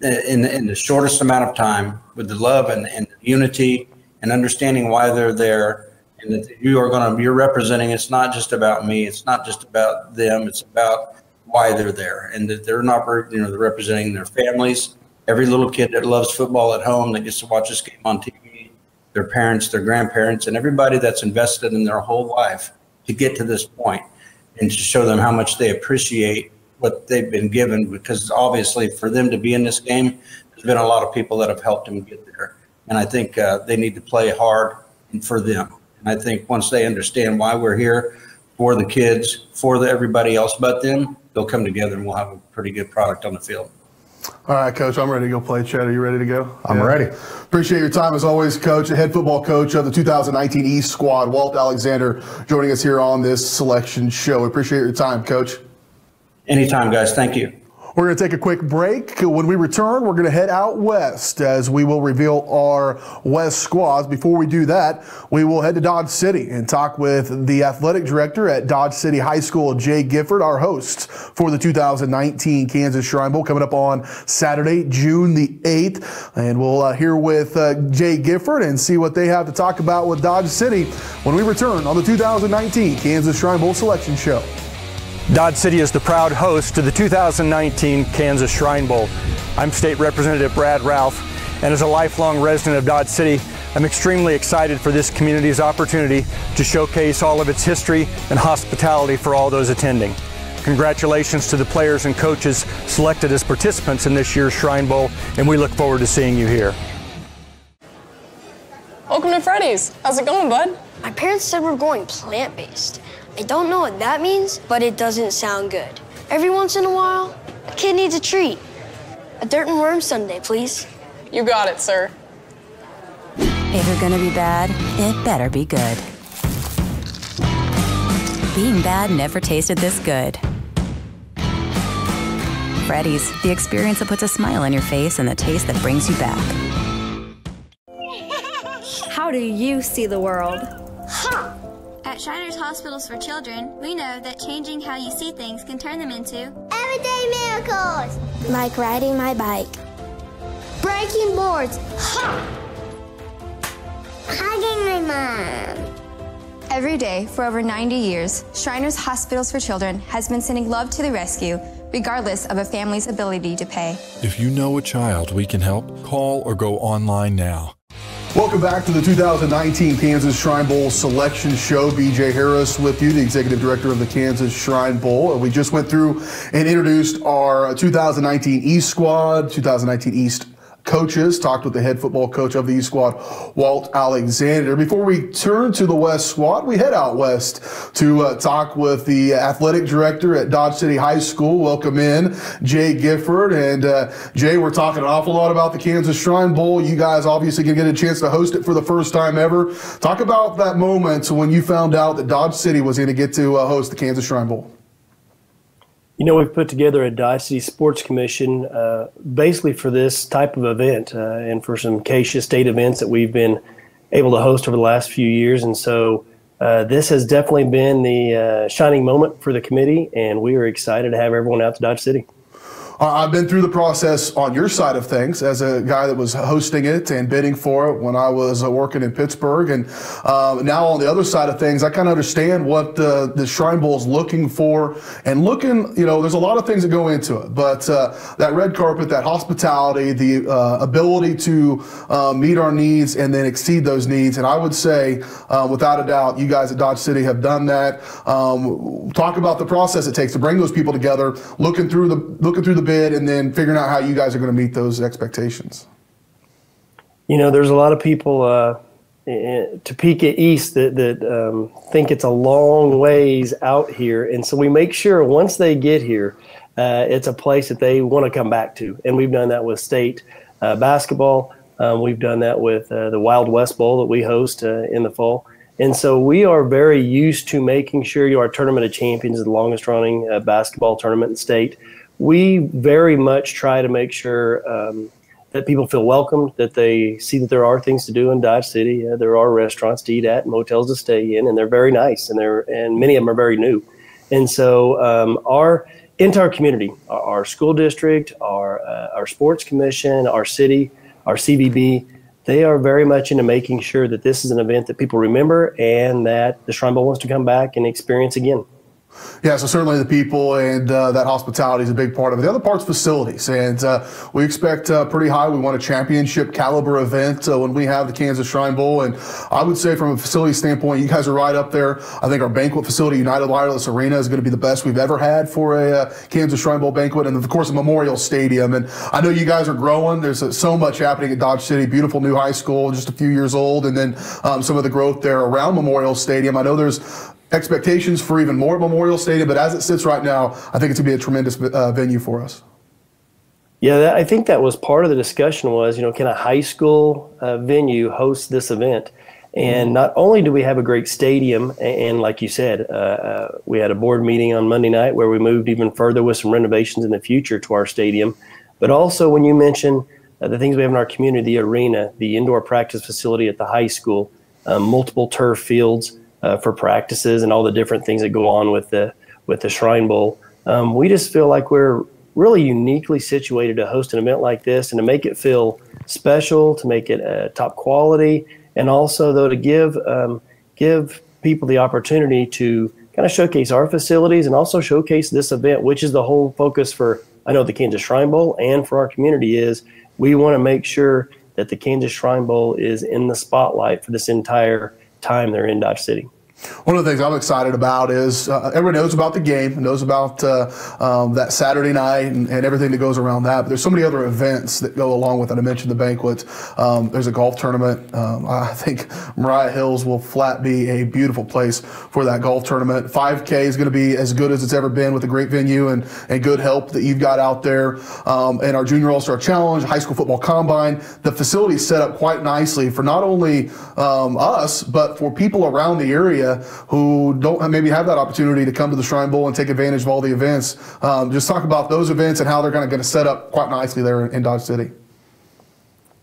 in the shortest amount of time with the love and the unity and understanding why they're there, and that you're representing. It's not just about me. It's not just about them. It's about why they're there, and that they're not, you know, they're representing their families. Every little kid that loves football at home that gets to watch this game on TV, their parents, their grandparents, and everybody that's invested in their whole life to get to this point, and to show them how much they appreciate what they've been given, because obviously for them to be in this game, there's been a lot of people that have helped them get there. And I think they need to play hard for them. And I think once they understand why we're here, for the kids, for everybody else but them, they'll come together and we'll have a pretty good product on the field. All right, Coach, I'm ready to go play. Chad, are you ready to go? I'm ready. Appreciate your time as always, Coach. The head football coach of the 2019 East squad, Walt Alexander, joining us here on this selection show. We appreciate your time, Coach. Anytime, guys. Thank you. We're going to take a quick break. When we return, we're going to head out west as we will reveal our West squads. Before we do that, we will head to Dodge City and talk with the athletic director at Dodge City High School, Jay Gifford, our hosts for the 2019 Kansas Shrine Bowl coming up on Saturday, June the 8th. And we'll hear with Jay Gifford and see what they have to talk about with Dodge City when we return on the 2019 Kansas Shrine Bowl Selection Show. Dodge City is the proud host to the 2019 Kansas Shrine Bowl. I'm State Representative Brad Ralph, and as a lifelong resident of Dodge City, I'm extremely excited for this community's opportunity to showcase all of its history and hospitality for all those attending. Congratulations to the players and coaches selected as participants in this year's Shrine Bowl, and we look forward to seeing you here. Welcome to Freddy's. How's it going, bud? My parents said we're going plant-based. I don't know what that means, but it doesn't sound good. Every once in a while, a kid needs a treat. A dirt and worm sundae, please. You got it, sir. If you're gonna be bad, it better be good. Being bad never tasted this good. Freddy's, the experience that puts a smile on your face and the taste that brings you back. How do you see the world? Ha! At Shriners Hospitals for Children, we know that changing how you see things can turn them into everyday miracles, like riding my bike, breaking boards, hugging my mom. Every day for over 90 years, Shriners Hospitals for Children has been sending love to the rescue, regardless of a family's ability to pay. If you know a child we can help, call or go online now. Welcome back to the 2019 Kansas Shrine Bowl Selection Show. BJ Harris with you, the Executive Director of the Kansas Shrine Bowl. We just went through and introduced our 2019 East squad, 2019 East coaches, talked with the head football coach of the East squad, Walt Alexander. Before we turn to the West squad, we head out west to talk with the athletic director at Dodge City High School. Welcome in, Jay Gifford. And Jay, we're talking an awful lot about the Kansas Shrine Bowl. You guys obviously can get a chance to host it for the first time ever. Talk about that moment when you found out that Dodge City was going to get to host the Kansas Shrine Bowl. You know, we've put together a Dodge City Sports Commission basically for this type of event and for some Acacia State events that we've been able to host over the last few years. And so this has definitely been the shining moment for the committee, and we are excited to have everyone out to Dodge City. I've been through the process on your side of things as a guy that was hosting it and bidding for it when I was working in Pittsburgh. And now on the other side of things, I kind of understand what the Shrine Bowl is looking for and looking, you know, there's a lot of things that go into it. But that red carpet, that hospitality, the ability to meet our needs and then exceed those needs. And I would say, without a doubt, you guys at Dodge City have done that. Talk about the process it takes to bring those people together, looking through the bid and then figuring out how you guys are going to meet those expectations. You know, there's a lot of people Topeka East that think it's a long ways out here, and so we make sure once they get here, it's a place that they want to come back to. And we've done that with state basketball. We've done that with the Wild West Bowl that we host in the fall. And so we are very used to making sure our Tournament of Champions is the longest running basketball tournament in state. We very much try to make sure that people feel welcomed, that they see that there are things to do in Dodge City. There are restaurants to eat at, motels to stay in, and they're very nice, and many of them are very new. And so our entire community, our school district, our sports commission, our city, our CVB, they are very much into making sure that this is an event that people remember and that the Shrine Bowl wants to come back and experience again. Yeah, so certainly the people and that hospitality is a big part of it. The other part's facilities, and we expect pretty high. We want a championship caliber event when we have the Kansas Shrine Bowl, and I would say from a facility standpoint, you guys are right up there. I think our banquet facility, United Wireless Arena, is going to be the best we've ever had for a Kansas Shrine Bowl banquet, and of course a Memorial Stadium. And I know you guys are growing. There's so much happening at Dodge City. Beautiful new high school, just a few years old, and then some of the growth there around Memorial Stadium. I know there's expectations for even more at Memorial Stadium, but as it sits right now, I think it's going to be a tremendous venue for us. Yeah, I think that was part of the discussion was, can a high school venue host this event? And not only do we have a great stadium, and like you said, we had a board meeting on Monday night where we moved even further with some renovations in the future to our stadium, but also when you mention the things we have in our community, the arena, the indoor practice facility at the high school, multiple turf fields for practices and all the different things that go on with the Shrine Bowl, we just feel like we're really uniquely situated to host an event like this and to make it feel special, to make it top quality, and also though to give people the opportunity to kind of showcase our facilities and also showcase this event, which is the whole focus for, I know, the Kansas Shrine Bowl and for our community is we want to make sure that the Kansas Shrine Bowl is in the spotlight for this entire time they're in Dodge City. One of the things I'm excited about is everyone knows about the game, knows about that Saturday night and everything that goes around that. But there's so many other events that go along with it. I mentioned the banquet. There's a golf tournament. I think Mariah Hills will flat be a beautiful place for that golf tournament. 5K is going to be as good as it's ever been with a great venue and good help that you've got out there. And our Junior All-Star Challenge, High School Football Combine, the facility is set up quite nicely for not only us, but for people around the area who don't maybe have that opportunity to come to the Shrine Bowl and take advantage of all the events. Just talk about those events and how they're going to set up quite nicely there in Dodge City.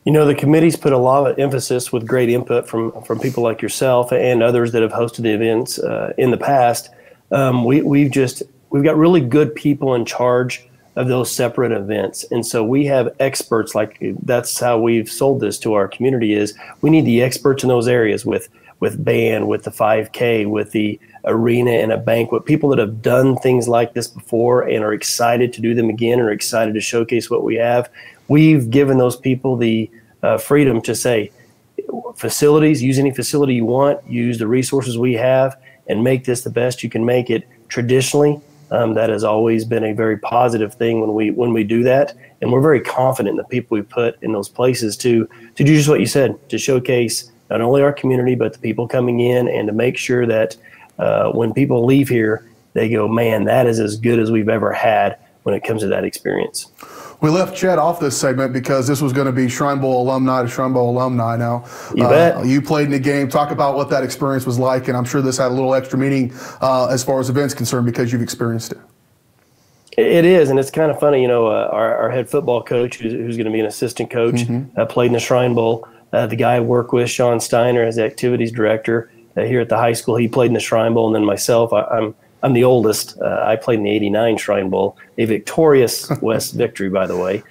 The committee's put a lot of emphasis with great input from people like yourself and others that have hosted the events in the past. We've got really good people in charge of those separate events. And so we have experts, like that's how we've sold this to our community is we need the experts in those areas with band, with the 5K, with the arena and a banquet, people that have done things like this before and are excited to do them again and are excited to showcase what we have. We've given those people the freedom to say, facilities, use any facility you want, use the resources we have, and make this the best you can make it. Traditionally, that has always been a very positive thing when we do that, and we're very confident in the people we put in those places to do just what you said, to showcase not only our community, but the people coming in, and to make sure that when people leave here, they go, man, that is as good as we've ever had when it comes to that experience. We left Chet off this segment because this was going to be Shrine Bowl alumni to Shrine Bowl alumni now. You bet. You played in the game. Talk about what that experience was like, and I'm sure this had a little extra meaning as far as events concerned because you've experienced it. It is, and it's kind of funny, our head football coach, who's going to be an assistant coach, played in the Shrine Bowl. The guy I work with, Sean Steiner, as the activities director here at the high school, he played in the Shrine Bowl, and then myself, I'm the oldest. I played in the '89 Shrine Bowl, a victorious West victory, by the way.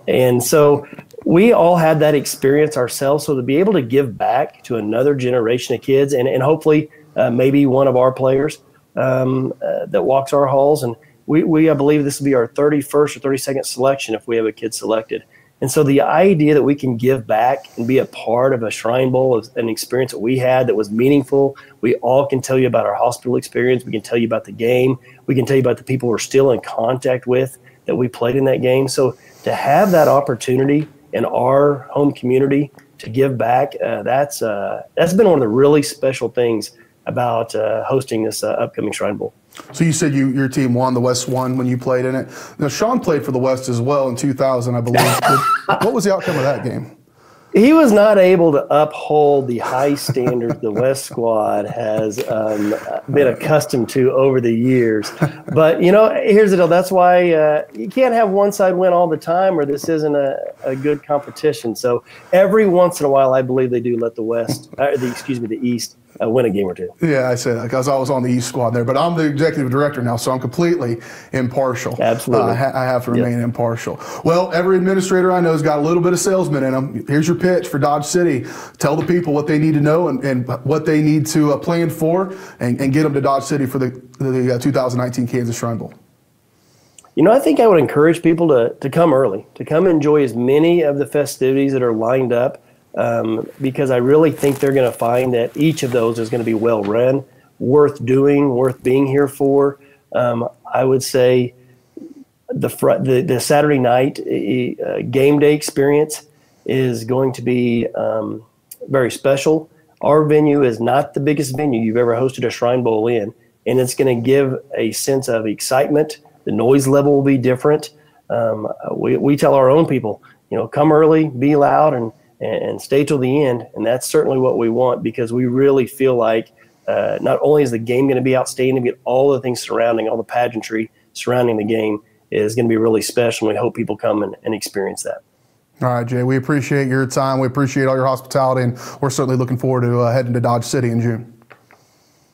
And so we all had that experience ourselves. So to be able to give back to another generation of kids, and hopefully maybe one of our players that walks our halls, and I believe this will be our 31st or 32nd selection if we have a kid selected. And so the idea that we can give back and be a part of a Shrine Bowl is an experience that we had that was meaningful. We all can tell you about our hospital experience. We can tell you about the game. We can tell you about the people we're still in contact with that we played in that game. So to have that opportunity in our home community to give back, that's been one of the really special things about hosting this upcoming Shrine Bowl. So you said your team won, the West won when you played in it. Now, Sean played for the West as well in 2000, I believe. What was the outcome of that game? He was not able to uphold the high standards the West squad has been accustomed to over the years. But, here's the deal. That's why you can't have one side win all the time, or this isn't a good competition. So every once in a while, I believe they do let the East win a game or two. Yeah, I said that because I was on the East squad there, but I'm the executive director now, so I'm completely impartial. Absolutely. I have to remain impartial. Well, every administrator I know has got a little bit of salesman in them. Here's your pitch for Dodge City. Tell the people what they need to know and what they need to plan for and get them to Dodge City for the 2019 Kansas Shrine Bowl. I think I would encourage people to come early, to come enjoy as many of the festivities that are lined up. Because I really think they're going to find that each of those is going to be well run, worth doing, worth being here for. I would say the Saturday night game day experience is going to be very special. Our venue is not the biggest venue you've ever hosted a Shrine Bowl in, and it's going to give a sense of excitement. The noise level will be different. we tell our own people, come early, be loud, and stay till the end. And that's certainly what we want, because we really feel like not only is the game going to be outstanding, but all the things surrounding, all the pageantry surrounding the game is going to be really special. And we hope people come and experience that. All right, Jay, we appreciate your time. We appreciate all your hospitality, and we're certainly looking forward to heading to Dodge City in June.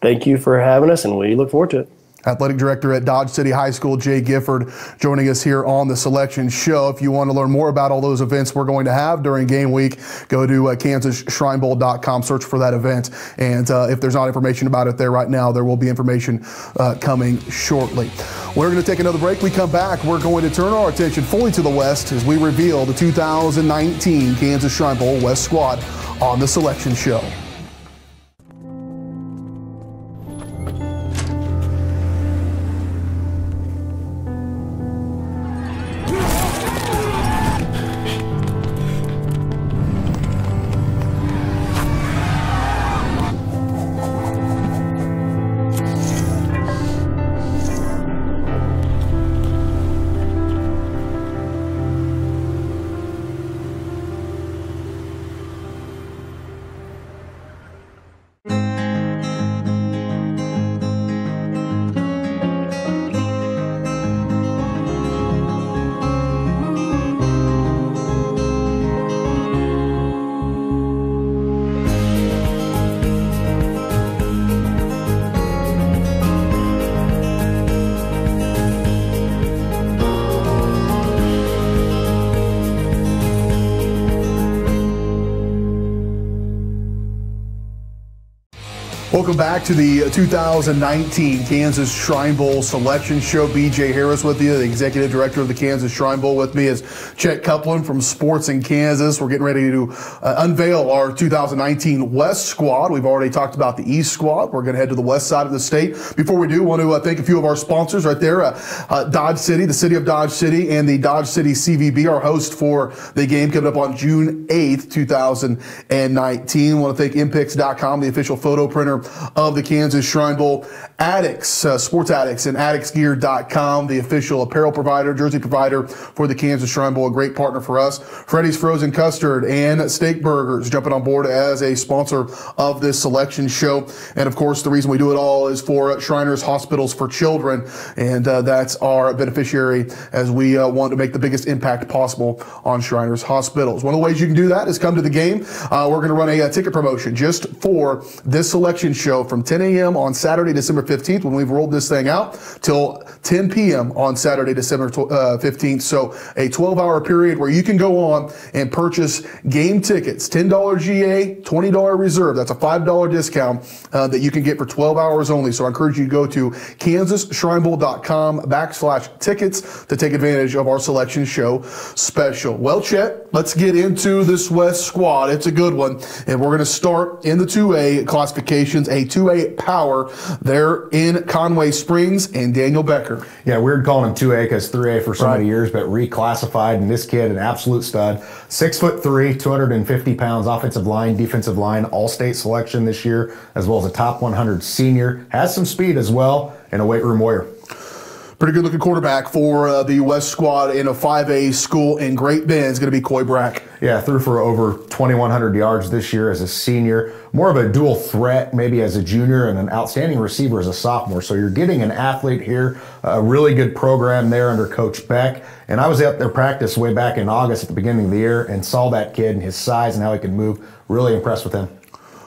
Thank you for having us, and we look forward to it. Athletic Director at Dodge City High School, Jay Gifford, joining us here on the Selection Show. If you want to learn more about all those events we're going to have during game week, go to kansasshrinebowl.com, search for that event. And if there's not information about it there right now, there will be information coming shortly. We're going to take another break. We come back, we're going to turn our attention fully to the West as we reveal the 2019 Kansas Shrine Bowl West squad on the Selection Show. Welcome back to the 2019 Kansas Shrine Bowl Selection Show. BJ Harris with you, the Executive Director of the Kansas Shrine Bowl. With me is Chet Coupland from Sports in Kansas. We're getting ready to unveil our 2019 West squad. We've already talked about the East squad. We're going to head to the west side of the state. Before we do, I want to thank a few of our sponsors right there. Dodge City, the City of Dodge City, and the Dodge City CVB, our host for the game coming up on June 8th, 2019. I want to thank Impix.com, the official photo printer of the Kansas Shrine Bowl. Addicts, Sports Addicts, and addictsgear.com, the official apparel provider, jersey provider for the Kansas Shrine Bowl, a great partner for us. Freddy's Frozen Custard and Steak Burgers jumping on board as a sponsor of this Selection Show. And of course, the reason we do it all is for Shriners Hospitals for Children, and that's our beneficiary as we want to make the biggest impact possible on Shriners Hospitals. One of the ways you can do that is come to the game. We're going to run a ticket promotion just for this Selection Show from 10 a.m. on Saturday, December 15th, when we've rolled this thing out, till 10 p.m. on Saturday, December 15th. So a 12-hour period where you can go on and purchase game tickets, $10 GA, $20 reserve. That's a $5 discount that you can get for 12 hours only. So I encourage you to go to kansasshrinebowl.com/tickets to take advantage of our Selection Show special. Well, Chet, let's get into this West squad. It's a good one. And we're going to start in the 2A classifications, a 2A power there in Conway Springs and Daniel Becker. Yeah, weird calling him 2A because 3A for so many years, but reclassified. And this kid, an absolute stud. 6'3", 250 pounds, offensive line, defensive line, all-state selection this year, as well as a top 100 senior. Has some speed as well, and a weight room warrior. Pretty good looking quarterback for the West squad in a 5A school in Great Bend is going to be Coy Brack. Yeah, threw for over 2,100 yards this year as a senior. More of a dual threat maybe as a junior, and an outstanding receiver as a sophomore. So you're getting an athlete here, a really good program there under Coach Beck. And I was out there practice way back in August at the beginning of the year and saw that kid and his size and how he can move. Really impressed with him.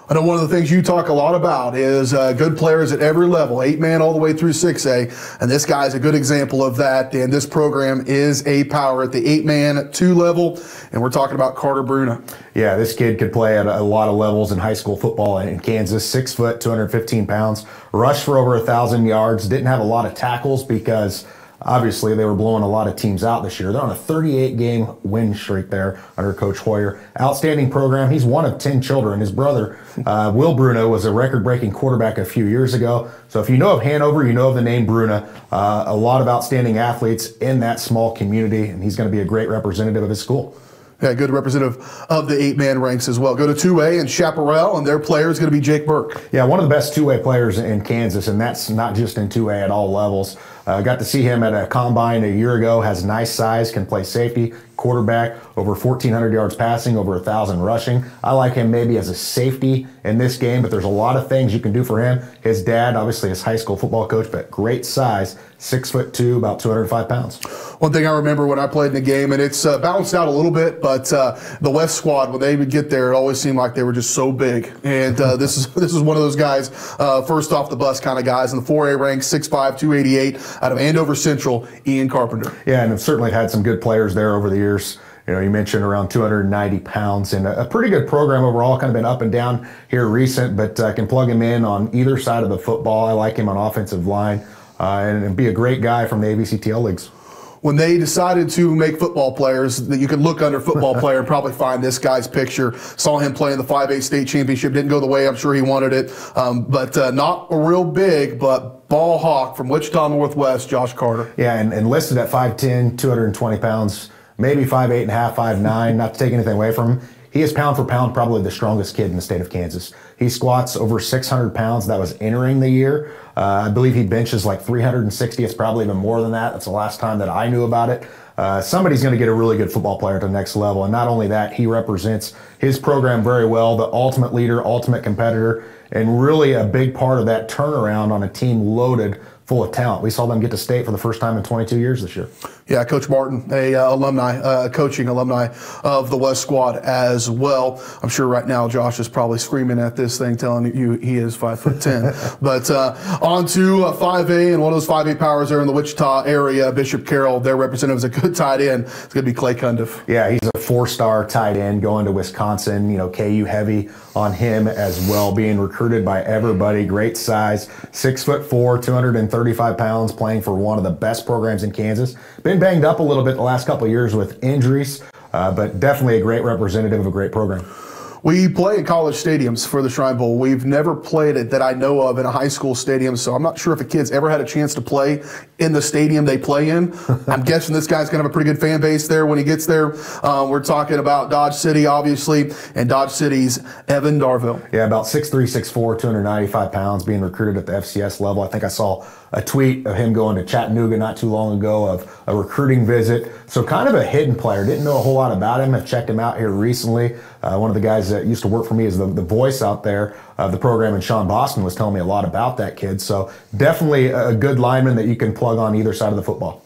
I know one of the things you talk a lot about is good players at every level, 8-man all the way through 6A, and this guy's a good example of that, and this program is a power at the 8-man 2 level, and we're talking about Carter Bruna. Yeah, this kid could play at a lot of levels in high school football in Kansas. 6 foot, 215 pounds, rushed for over 1,000 yards, didn't have a lot of tackles because obviously they were blowing a lot of teams out this year. They're on a 38-game win streak there under Coach Hoyer. Outstanding program. He's one of 10 children. His brother, Will Bruno, was a record-breaking quarterback a few years ago. So if you know of Hanover, you know of the name Bruna. A lot of outstanding athletes in that small community, and he's going to be a great representative of his school. Yeah, good representative of the 8-man ranks as well. Go to 2A and Chaparral, and their player is going to be Jake Burke. Yeah, one of the best 2A players in Kansas, and that's not just in 2A at all levels. Got to see him at a combine a year ago, has nice size, can play safety, quarterback, over 1,400 yards passing, over 1,000 rushing. I like him maybe as a safety in this game, but there's a lot of things you can do for him. His dad, obviously his high school football coach, but great size, 6'2", about 205 pounds. One thing I remember when I played in the game, and it's balanced out a little bit, but the West squad, when they would get there, it always seemed like they were just so big. And this is one of those guys, first off the bus kind of guys in the 4A ranks, 6'5", 288, out of Andover Central, Ian Carpenter. Yeah, and I've certainly had some good players there over the years. You know, you mentioned around 290 pounds and a pretty good program overall, kind of been up and down here recent, but I can plug him in on either side of the football. I like him on offensive line and be a great guy from the ABCTL leagues. When they decided to make football players, that you could look under football player and probably find this guy's picture. Saw him play in the 5A state championship. Didn't go the way I'm sure he wanted it, but not a real big, but ball hawk from Wichita Northwest, Josh Carter. Yeah, and listed at 5'10", 220 pounds, maybe 5'8.5", 5'9", not to take anything away from him. He is pound for pound probably the strongest kid in the state of Kansas. He squats over 600 pounds. That was entering the year. I believe he benches like 360. It's probably even more than that. That's the last time that I knew about it. Somebody's going to get a really good football player to the next level. And not only that, he represents his program very well, the ultimate leader, ultimate competitor, and really a big part of that turnaround on a team loaded full of talent. We saw them get to state for the first time in 22 years this year. Yeah, Coach Martin, coaching alumni of the West squad as well. I'm sure right now Josh is probably screaming at this thing, telling you he is 5'10". But on to 5A, and one of those 5A powers there in the Wichita area, Bishop Carroll, their representative is a good tight end. It's going to be Clay Cundiff. Yeah, he's a 4-star tight end going to Wisconsin. You know, KU heavy on him as well, being recruited by everybody. Great size, 6'4", 235 pounds, playing for one of the best programs in Kansas. Been banged up a little bit the last couple of years with injuries, but definitely a great representative of a great program. We play in college stadiums for the Shrine Bowl. We've never played it that I know of in a high school stadium, so I'm not sure if a kid's ever had a chance to play in the stadium they play in. I'm guessing this guy's going to have a pretty good fan base there when he gets there. We're talking about Dodge City, obviously, and Dodge City's Evan Darville. Yeah, about 6'3", 6'4", 295 pounds, being recruited at the FCS level. I think I saw a tweet of him going to Chattanooga not too long ago of a recruiting visit. So kind of a hidden player. Didn't know a whole lot about him. I've checked him out here recently. One of the guys that used to work for me is the voice out there of the program, and Sean Boston was telling me a lot about that kid. So definitely a good lineman that you can plug on either side of the football.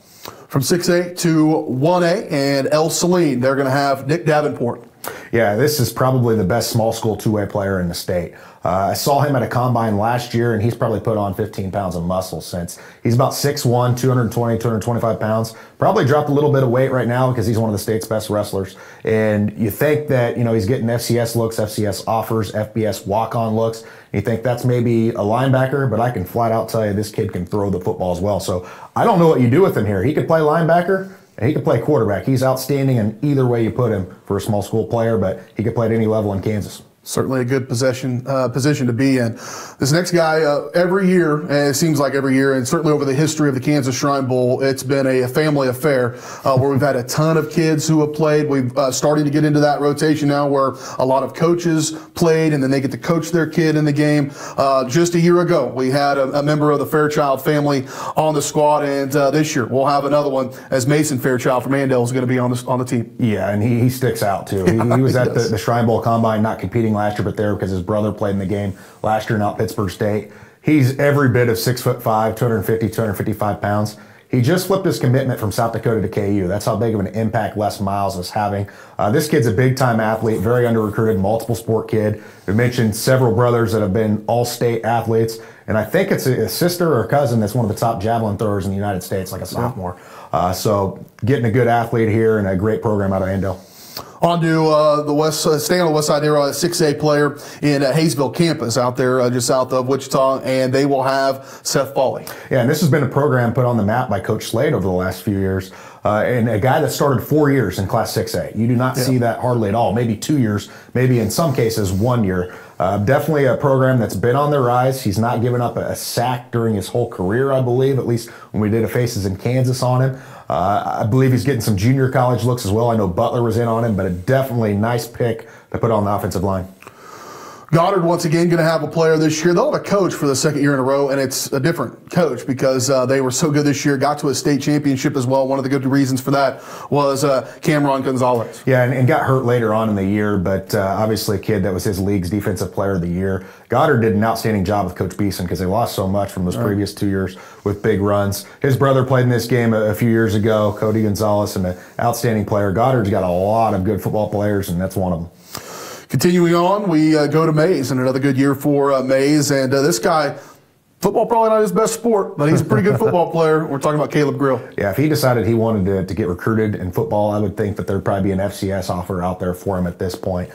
From 6A to 1A and El Saline, they're going to have Nick Davenport. Yeah, this is probably the best small school 2A player in the state. I saw him at a combine last year, and he's probably put on 15 pounds of muscle since. He's about 6'1", 220, 225 pounds. Probably dropped a little bit of weight right now because he's one of the state's best wrestlers. And you think that, you know, he's getting FCS looks, FCS offers, FBS walk-on looks. You think that's maybe a linebacker, but I can flat out tell you this kid can throw the football as well. So I don't know what you do with him here. He could play linebacker, and he could play quarterback. He's outstanding in either way you put him for a small school player, but he could play at any level in Kansas. Certainly a good position to be in. This next guy, every year, and it seems like every year, and certainly over the history of the Kansas Shrine Bowl, it's been a family affair where we've had a ton of kids who have played. We've starting to get into that rotation now where a lot of coaches played and then they get to coach their kid in the game. Just a year ago, we had a member of the Fairchild family on the squad, and this year we'll have another one as Mason Fairchild from Andale is going to be on the team. Yeah, and he sticks out too. He was at the Shrine Bowl Combine, not competing last year, but there because his brother played in the game last year, not Pittsburgh State. He's every bit of 6'5", 250, 255 pounds. He just flipped his commitment from South Dakota to KU. That's how big of an impact Les Miles is having. This kid's a big-time athlete, very under-recruited, multiple sport kid. We mentioned several brothers that have been all-state athletes, and I think it's a sister or a cousin that's one of the top javelin throwers in the United States, like a sophomore. So getting a good athlete here and a great program out of Andale. On to the west, staying on the west side there, a 6A player in Hayesville campus out there just south of Wichita, and they will have Seth Foley. Yeah, and this has been a program put on the map by Coach Slade over the last few years. and a guy that started 4 years in Class 6A. You do not see that hardly at all. Maybe 2 years, maybe in some cases 1 year. Definitely a program that's been on the rise. He's not given up a sack during his whole career, I believe, at least when we did a Faces in Kansas on him. I believe he's getting some junior college looks as well. I know Butler was in on him, but a definitely nice pick to put on the offensive line. Goddard, once again, going to have a player this year. They'll have a coach for the second year in a row, and it's a different coach because they were so good this year, got to a state championship as well. One of the good reasons for that was Cameron Gonzalez. Yeah, and got hurt later on in the year, but obviously a kid that was his league's defensive player of the year. Goddard did an outstanding job with Coach Beeson because they lost so much from those previous 2 years with big runs. His brother played in this game a few years ago, Cody Gonzalez, and an outstanding player. Goddard's got a lot of good football players, and that's one of them. Continuing on, we go to Mays, and another good year for Mays. And this guy, football probably not his best sport, but he's a pretty good football player. We're talking about Caleb Grill. Yeah, if he decided he wanted to get recruited in football, I would think that there'd probably be an FCS offer out there for him at this point.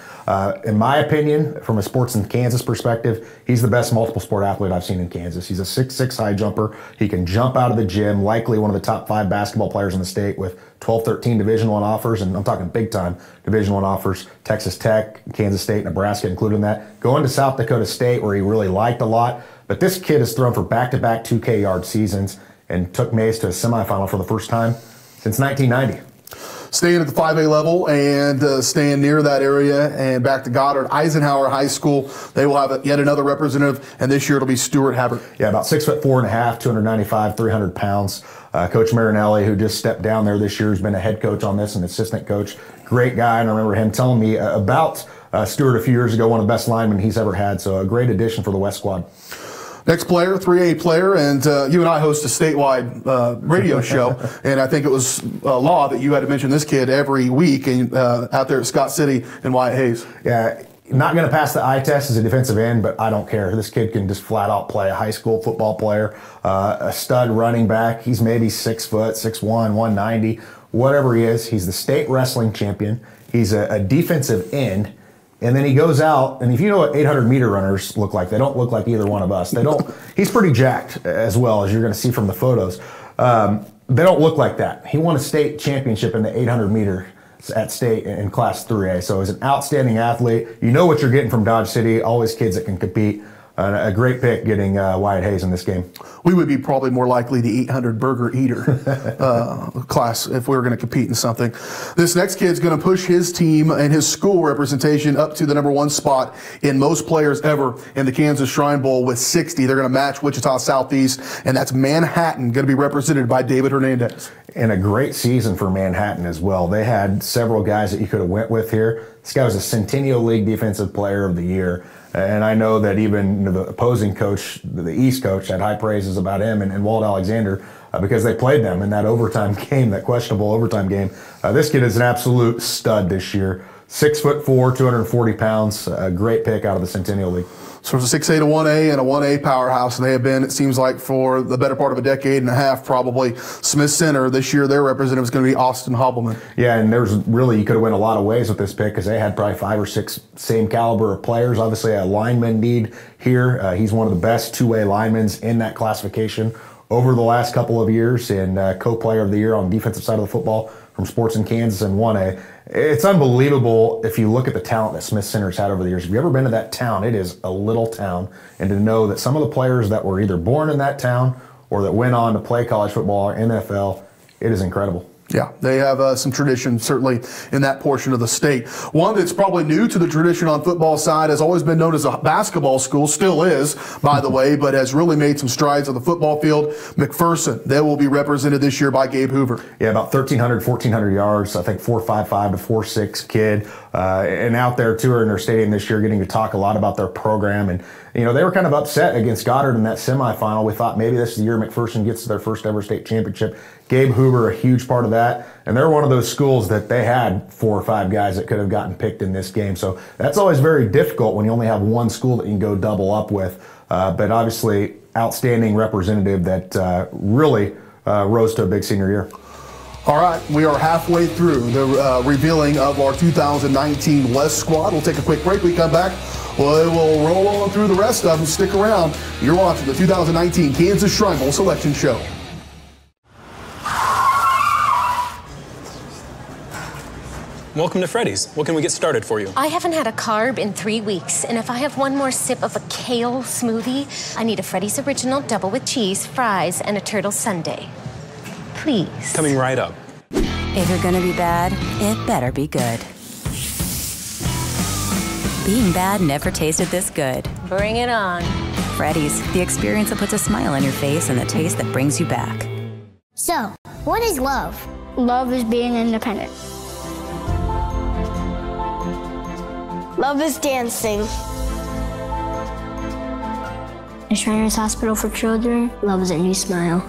In my opinion, from a sports in Kansas perspective, he's the best multiple sport athlete I've seen in Kansas. He's a 6'6" high jumper. He can jump out of the gym, likely one of the top 5 basketball players in the state with 12, 13 Division I offers, and I'm talking big-time Division I offers. Texas Tech, Kansas State, Nebraska included in that. Going to South Dakota State, where he really liked a lot. But this kid has thrown for back-to-back 2K yard seasons and took Mays to a semifinal for the first time since 1990. Staying at the 5A level and staying near that area and back to Goddard, Eisenhower High School, they will have yet another representative, and this year it'll be Stuart Habert. Yeah, about 6'4.5", 295, 300 pounds. Coach Marinelli, who just stepped down there this year, has been a head coach on this, an assistant coach. Great guy, and I remember him telling me about Stuart a few years ago, one of the best linemen he's ever had, so a great addition for the West squad. Next player, 3A player, and you and I host a statewide radio show, and I think it was law that you had to mention this kid every week and out there at Scott City and Wyatt Hayes. Yeah, not going to pass the eye test as a defensive end, but I don't care. This kid can just flat out play a high school football player, a stud running back. He's maybe 6 foot, 6'1", 190, whatever he is. He's the state wrestling champion. He's a defensive end. And then he goes out, and if you know what 800-meter runners look like, they don't look like either one of us. They don't. He's pretty jacked as well, as you're going to see from the photos. They don't look like that. He won a state championship in the 800-meter at state in Class 3A. So he's an outstanding athlete. You know what you're getting from Dodge City, always kids that can compete. A great pick getting Wyatt Hayes in this game. We would be probably more likely the 800 burger eater class if we were going to compete in something. This next kid's going to push his team and his school representation up to the #1 spot in most players ever in the Kansas Shrine Bowl with 60. They're going to match Wichita Southeast, and that's Manhattan, going to be represented by David Hernandez. And a great season for Manhattan as well. They had several guys that you could have went with here. This guy was a Centennial League Defensive Player of the Year. And I know that even the opposing coach, the East coach, had high praises about him and Walt Alexander because they played them in that overtime game, that questionable overtime game. This kid is an absolute stud this year. 6'4", 240 pounds. A great pick out of the Centennial League. So it's a 6A to 1A and a 1A powerhouse. And they have been, it seems like, for the better part of a decade and a half, probably. Smith Center, this year, their representative is going to be Austin Hobbleman. Yeah, and there's really, you could have went a lot of ways with this pick because they had probably 5 or 6 same caliber of players. Obviously, a lineman need here. He's one of the best two-way linemen in that classification over the last couple of years, and co-player of the year on the defensive side of the football from Sports in Kansas and 1A. It's unbelievable if you look at the talent that Smith Center's had over the years. If you've ever been to that town, it is a little town. And to know that some of the players that were either born in that town or that went on to play college football or NFL, it is incredible. Yeah, they have some tradition, certainly, in that portion of the state. One that's probably new to the tradition on football side has always been known as a basketball school, still is, by the way, but has really made some strides on the football field. McPherson, they will be represented this year by Gabe Hoover. Yeah, about 1,300, 1,400 yards, I think 4.55 to 4.6 kid. And out there touring their stadium this year, getting to talk a lot about their program. And, you know, they were kind of upset against Goddard in that semifinal. We thought maybe this is the year McPherson gets to their first ever state championship. Gabe Hoover, a huge part of that. And they're one of those schools that they had 4 or 5 guys that could have gotten picked in this game. So that's always very difficult when you only have one school that you can go double up with. But obviously, outstanding representative that really rose to a big senior year. All right, we are halfway through the revealing of our 2019 West squad. We'll take a quick break. We come back. Well, we'll roll on through the rest of them. Stick around. You're watching the 2019 Kansas Shrine Bowl Selection Show. welcome to Freddy's. What can we get started for you? I haven't had a carb in 3 weeks, and if I have one more sip of a kale smoothie, I need a Freddy's Original double with cheese, fries, and a turtle sundae. Please. Coming right up. If you're gonna be bad, it better be good. Being bad never tasted this good. Bring it on. Freddy's, the experience that puts a smile on your face and the taste that brings you back. So, what is love? Love is being independent. Love is dancing. At Shriners Hospital for Children, love is a new smile.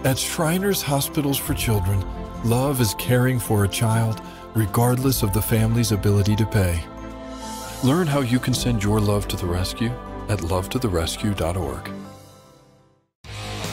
At Shriners Hospitals for Children, love is caring for a child regardless of the family's ability to pay. Learn how you can send your love to the rescue at lovetotherescue.org.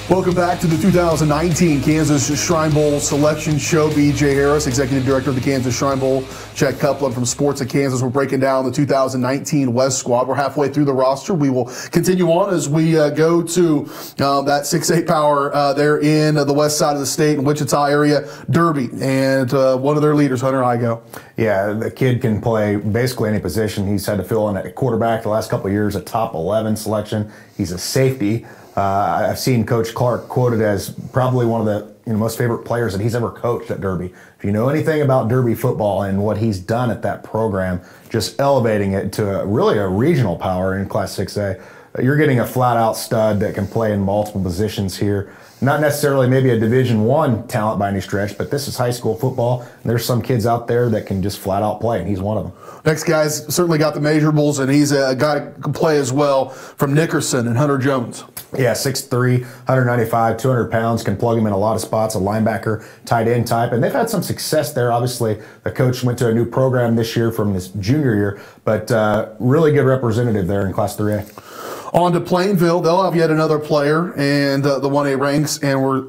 Welcome back to the 2019 Kansas Shrine Bowl Selection Show. B.J. Harris, Executive Director of the Kansas Shrine Bowl. Chet Coupland from Sports at Kansas. We're breaking down the 2019 West squad. We're halfway through the roster. We will continue on as we go to that 6A power there in the west side of the state in Wichita area, Derby, and one of their leaders, Hunter Igo. Yeah, the kid can play basically any position. He's had to fill in at quarterback the last couple of years, a top 11 selection. He's a safety. I've seen Coach Clark quoted as probably one of the most favorite players that he's ever coached at Derby. If you know anything about Derby football and what he's done at that program, just elevating it to really a regional power in Class 6A, you're getting a flat-out stud that can play in multiple positions here. Not necessarily maybe a Division I talent by any stretch, but this is high school football, and there's some kids out there that can just flat-out play, and he's one of them. Next guy's certainly got the measurables, and he's a guy who can play as well from Nickerson and Hunter Jones. Yeah, 6'3", 195, 200 pounds, can plug him in a lot of spots, a linebacker, tight end type, and they've had some success there. Obviously, the coach went to a new program this year from his junior year, but really good representative there in Class 3A. On to Plainville, they'll have yet another player and the 1A ranks, and we're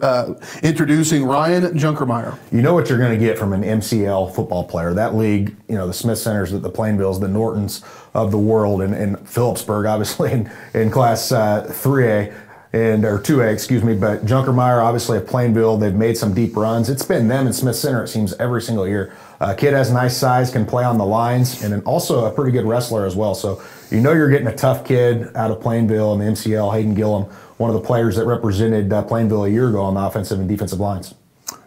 introducing Ryan Junkermeyer. You know what you're going to get from an MCL football player. That league, the Smith Centers, the Plainvilles, the Nortons of the world, and Phillipsburg, obviously, in Class 3A. Or 2A, excuse me, but Junkermeyer, obviously of Plainville, they've made some deep runs. It's been them and Smith Center, it seems, every single year. Kid has nice size, can play on the lines, and then also a pretty good wrestler as well. So you know you're getting a tough kid out of Plainville and the MCL, Hayden Gillum, one of the players that represented Plainville a year ago on the offensive and defensive lines.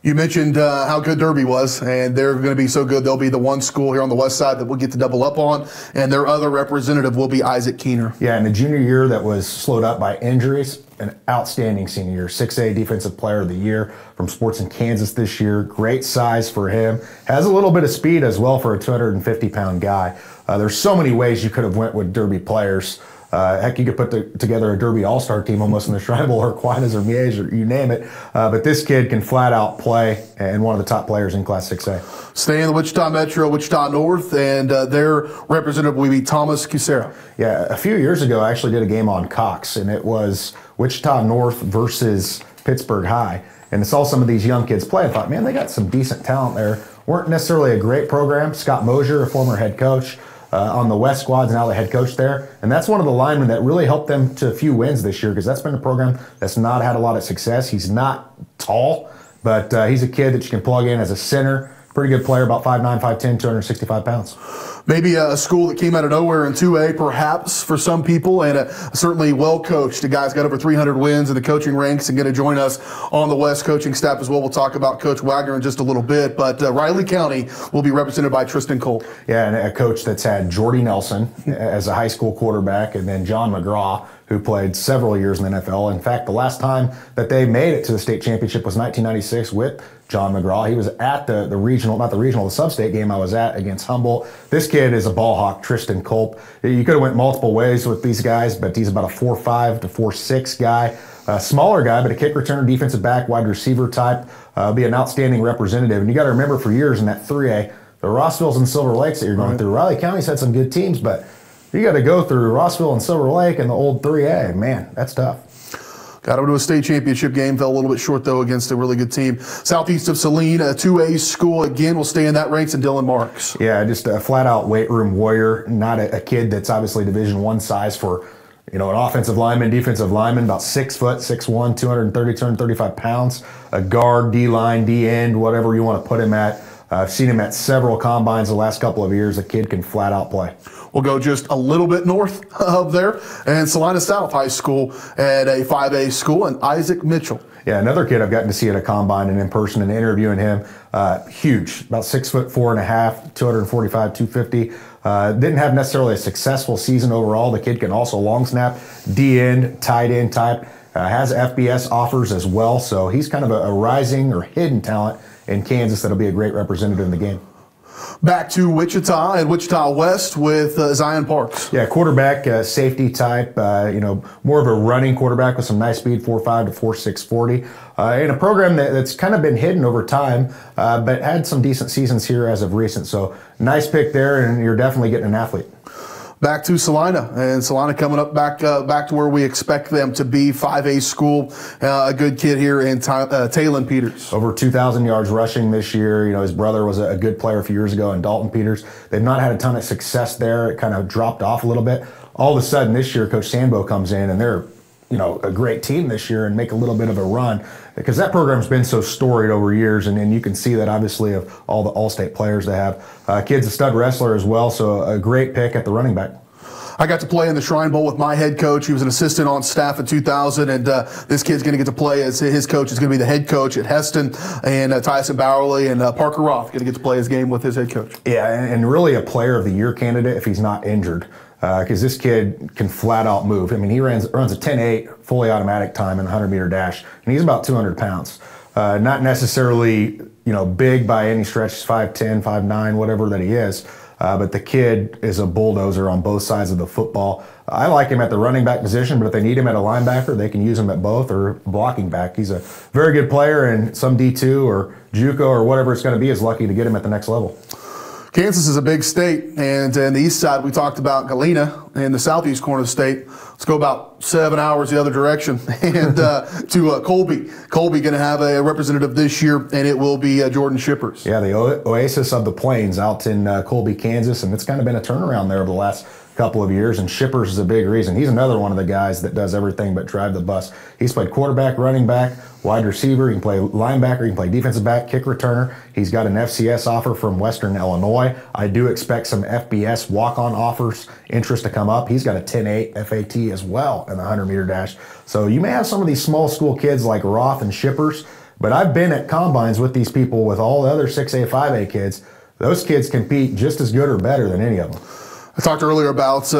You mentioned how good Derby was, and they're going to be so good. They'll be the one school here on the west side that we'll get to double up on, and their other representative will be Isaac Keener. Yeah, in the junior year that was slowed up by injuries, an outstanding senior year. 6A Defensive Player of the Year from Sports in Kansas this year. Great size for him. Has a little bit of speed as well for a 250-pound guy. There's so many ways you could have went with Derby players. Heck, you could put together a Derby All-Star team almost in the Shrine Bowl or Aquinas or Miege or you name it. But this kid can flat out play and one of the top players in Class 6A. Stay in the Wichita Metro, Wichita North, and their representative will be Thomas Cusera. Yeah, a few years ago I actually did a game on Cox, and it was Wichita North versus Pittsburgh High. And I saw some of these young kids play. I thought, man, they got some decent talent there. Weren't necessarily a great program. Scott Mosier, a former head coach, on the West squad's now the head coach there. And that's one of the linemen that really helped them to a few wins this year, because that's been a program that's not had a lot of success. He's not tall, but he's a kid that you can plug in as a center. Pretty good player, about 5'9", 5'10", 265 pounds. Maybe a school that came out of nowhere in 2A, perhaps, for some people, and certainly well-coached. The guy's got over 300 wins in the coaching ranks and going to join us on the West coaching staff as well. We'll talk about Coach Wagner in just a little bit, but Riley County will be represented by Tristan Cole. Yeah, and a coach that's had Jordy Nelson as a high school quarterback, and then John McGraw, who played several years in the NFL. In fact, the last time that they made it to the state championship was 1996 with John McGraw. He was at the regional, not the regional, the sub-state game I was at against Humboldt. This kid is a ball hawk, Tristan Culp. You could have went multiple ways with these guys, but he's about a 4'5" to 4'6" guy. A smaller guy, but a kick returner, defensive back, wide receiver type. Be an outstanding representative. And you got to remember, for years in that 3A, the Rossvilles and Silver Lakes that you're going through. Riley County's had some good teams, but you got to go through Rossville and Silver Lake and the old 3A. Man, that's tough. Got over to a state championship game. Fell a little bit short, though, against a really good team. Southeast of Saline, a 2A school. Again, will stay in that ranks, and Dylan Marks. Yeah, just a flat-out weight room warrior. Not a kid that's obviously Division I size for an offensive lineman, defensive lineman, about 6 foot, 6'1", 230, 235 pounds, a guard, D-line, D-end, whatever you want to put him at. I've seen him at several combines the last couple of years. The kid can flat out play. We'll go just a little bit north of there, and Salina South High School at a 5A school, and Isaac Mitchell. Yeah, another kid I've gotten to see at a combine and in person and interviewing him. Huge, about 6'4.5", 245, 250. Didn't have necessarily a successful season overall. The kid can also long snap, D-end, tight end type. Has FBS offers as well, so he's kind of a rising or hidden talent in Kansas that'll be a great representative in the game. Back to Wichita and Wichita West with Zion Parks. Yeah, quarterback, safety type, more of a running quarterback with some nice speed, 4.5 to 4.6 40. In a program that's kind of been hidden over time, but had some decent seasons here as of recent. So nice pick there, and you're definitely getting an athlete. Back to Salina, and Salina coming up back to where we expect them to be, 5A school. A good kid here in Talon Peters. Over 2,000 yards rushing this year. His brother was a good player a few years ago in Dalton Peters. They've not had a ton of success there. It kind of dropped off a little bit. All of a sudden this year, Coach Sambo comes in, and they're a great team this year and make a little bit of a run, because that program's been so storied over years, and you can see that obviously of all the All-State players they have. Kid's a stud wrestler as well, so a great pick at the running back. I got to play in the Shrine Bowl with my head coach. He was an assistant on staff in 2000, and this kid's going to get to play as his coach is going to be the head coach at Heston, and Tyson Bowerly and Parker Roth going to get to play his game with his head coach. Yeah, and really a player of the year candidate if he's not injured, because this kid can flat out move. I mean, he runs a 10.8 fully automatic time in the 100-meter dash, and he's about 200 pounds. Not necessarily, big by any stretch, 5'10", 5'9", whatever that he is. But the kid is a bulldozer on both sides of the football. I like him at the running back position, but if they need him at a linebacker, they can use him at both or blocking back. He's a very good player, and some D2 or JUCO or whatever it's going to be is lucky to get him at the next level. Kansas is a big state, and in the east side we talked about Galena, in the southeast corner of the state. Let's go about 7 hours the other direction and to Colby. Colby going to have a representative this year, and it will be Jordan Shippers. Yeah, the oasis of the plains out in Colby, Kansas, and it's kind of been a turnaround there over the last couple of years, and Shippers is a big reason. He's another one of the guys that does everything but drive the bus. He's played quarterback, running back, wide receiver. He can play linebacker. He can play defensive back, kick returner. He's got an FCS offer from Western Illinois. I do expect some FBS walk-on offers, interest to come up. He's got a 10.8 FAT as well in the 100-meter dash. So you may have some of these small school kids like Roth and Shippers, but I've been at combines with these people with all the other 6A, 5A kids. Those kids compete just as good or better than any of them. I talked earlier about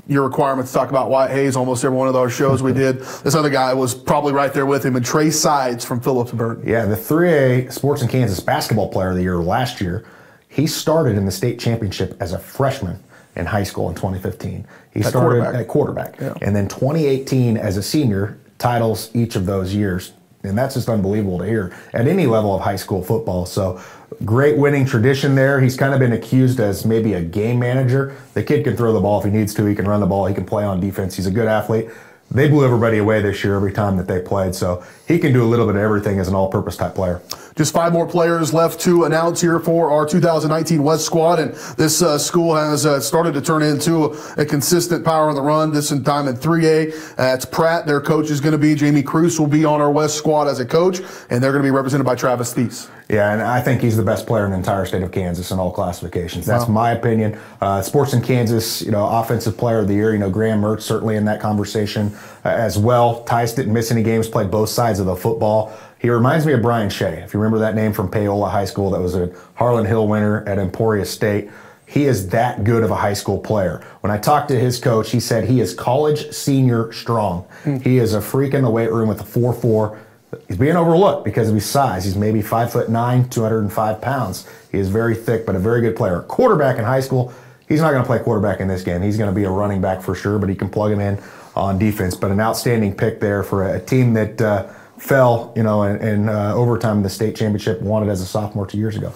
your requirement to talk about Wyatt Hayes almost every one of those shows we did. This other guy was probably right there with him, and Trey Sides from Phillips Burton. Yeah, the 3A Sports in Kansas Basketball Player of the Year last year. He started in the state championship as a freshman in high school in 2015. He started at quarterback. Yeah. And then 2018 as a senior, titles each of those years. And that's just unbelievable to hear at any level of high school football. So great winning tradition there. He's kind of been accused as maybe a game manager. The kid can throw the ball if he needs to. He can run the ball. He can play on defense. He's a good athlete. They blew everybody away this year every time that they played. So he can do a little bit of everything as an all-purpose type player. Just 5 more players left to announce here for our 2019 West squad, and this school has started to turn into a consistent power on the run, this time in 3A. It's Pratt. Their coach is going to be Jamie Cruz, will be on our West squad as a coach, and they're going to be represented by Travis Thies. Yeah, and I think he's the best player in the entire state of Kansas in all classifications. That's my opinion. Sports in Kansas, offensive player of the year, Graham Mertz certainly in that conversation as well. Tice didn't miss any games, played both sides of the football. He reminds me of Brian Shea, if you remember that name from Paola High School, that was a Harlan Hill winner at Emporia State. He is that good of a high school player. When I talked to his coach, he said he is college senior strong. He is a freak in the weight room with a 4.4. He's being overlooked because of his size. He's maybe 5'9", 205 pounds. He is very thick, but a very good player. Quarterback in high school, he's not going to play quarterback in this game. He's going to be a running back for sure, but he can plug him in on defense. But an outstanding pick there for a team that fell, in overtime in the state championship, won it as a sophomore 2 years ago.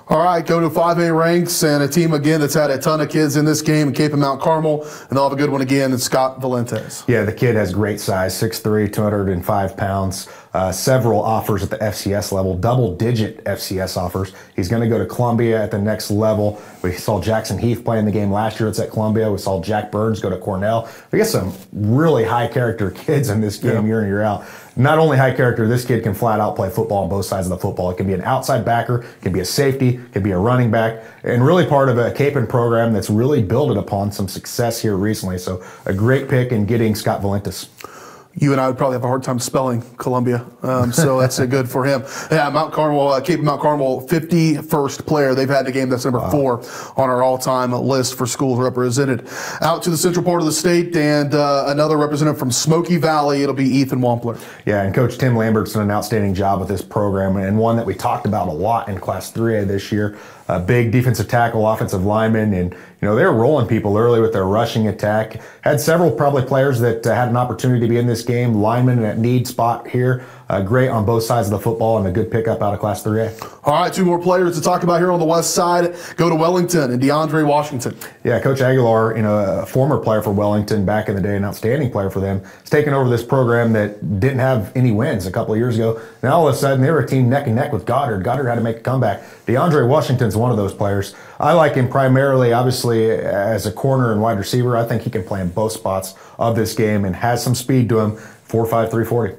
All right, go to 5A ranks, and a team again that's had a ton of kids in this game in Cape and Mount Carmel, and they'll have a good one again in Scott Valentes. Yeah, the kid has great size, 6'3", 205 pounds. several offers at the FCS level, double-digit FCS offers. He's going to go to Columbia at the next level. We saw Jackson Heath play in the game last year. It's at Columbia. We saw Jack Burns go to Cornell. We got some really high-character kids in this game year in, year out. Not only high character, this kid can flat out play football on both sides of the football. It can be an outside backer, it can be a safety, it can be a running back, and really part of a Capon program that's really builded upon some success here recently. So a great pick in getting Scott Valentis. You and I would probably have a hard time spelling Columbia, so that's good for him. Yeah, Mount Carmel, Cape Mount Carmel, 51st player they've had in the game. That's number 4 on our all-time list for schools represented. Out to the central part of the state, and another representative from Smoky Valley. It'll be Ethan Wampler. Yeah, and Coach Tim Lambert's done an outstanding job with this program, and one that we talked about a lot in Class 3A this year. A big defensive tackle, offensive lineman, and they were rolling people early with their rushing attack. Had several probably players that had an opportunity to be in this game. Lineman at need spot here. Great on both sides of the football, and a good pickup out of Class 3A. All right, 2 more players to talk about here on the west side. Go to Wellington and DeAndre Washington. Yeah, Coach Aguilar, a former player for Wellington back in the day, an outstanding player for them, has taken over this program that didn't have any wins a couple of years ago. Now all of a sudden they were a team neck and neck with Goddard. Goddard had to make a comeback. DeAndre Washington's one of those players. I like him primarily, obviously, as a corner and wide receiver. I think he can play in both spots of this game and has some speed to him. 4'5", 340.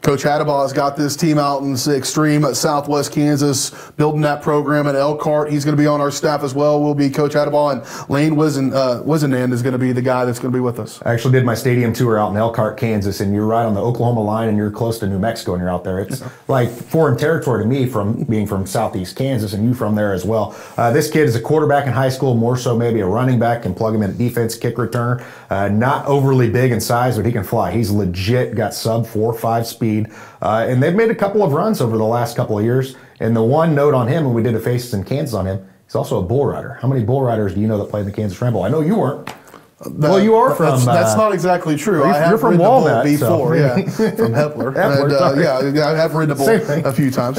Coach Hadabaugh's has got this team out in extreme southwest Kansas, building that program at Elkhart. He's going to be on our staff as well. We'll be Coach Hadabaugh, and Lane Wisenand is going to be the guy that's going to be with us. I actually did my stadium tour out in Elkhart, Kansas, and you're right on the Oklahoma line, and you're close to New Mexico, and you're out there. It's like foreign territory to me from being from southeast Kansas, and you from there as well. This kid is a quarterback in high school, more so maybe a running back, can plug him in at defense, kick returner. Not overly big in size, but he can fly. He's legit got sub 4.5 speed. And they've made a couple of runs over the last couple of years. And the one note on him, when we did a Faces in Kansas on him, he's also a bull rider. How many bull riders do you know that played in the Kansas Shrine Bowl? I know you weren't. Well, you are from... That's not exactly true. You're from Walnut before, yeah, from Hepler. And, I have ridden a bull a few times.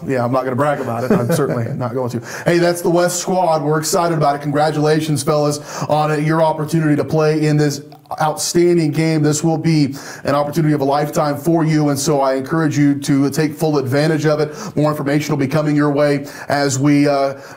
Yeah, I'm not going to brag about it. I'm certainly not going to. Hey, that's the West squad. We're excited about it. Congratulations, fellas, on your opportunity to play in this outstanding game. This will be an opportunity of a lifetime for you, and so I encourage you to take full advantage of it. More information will be coming your way as we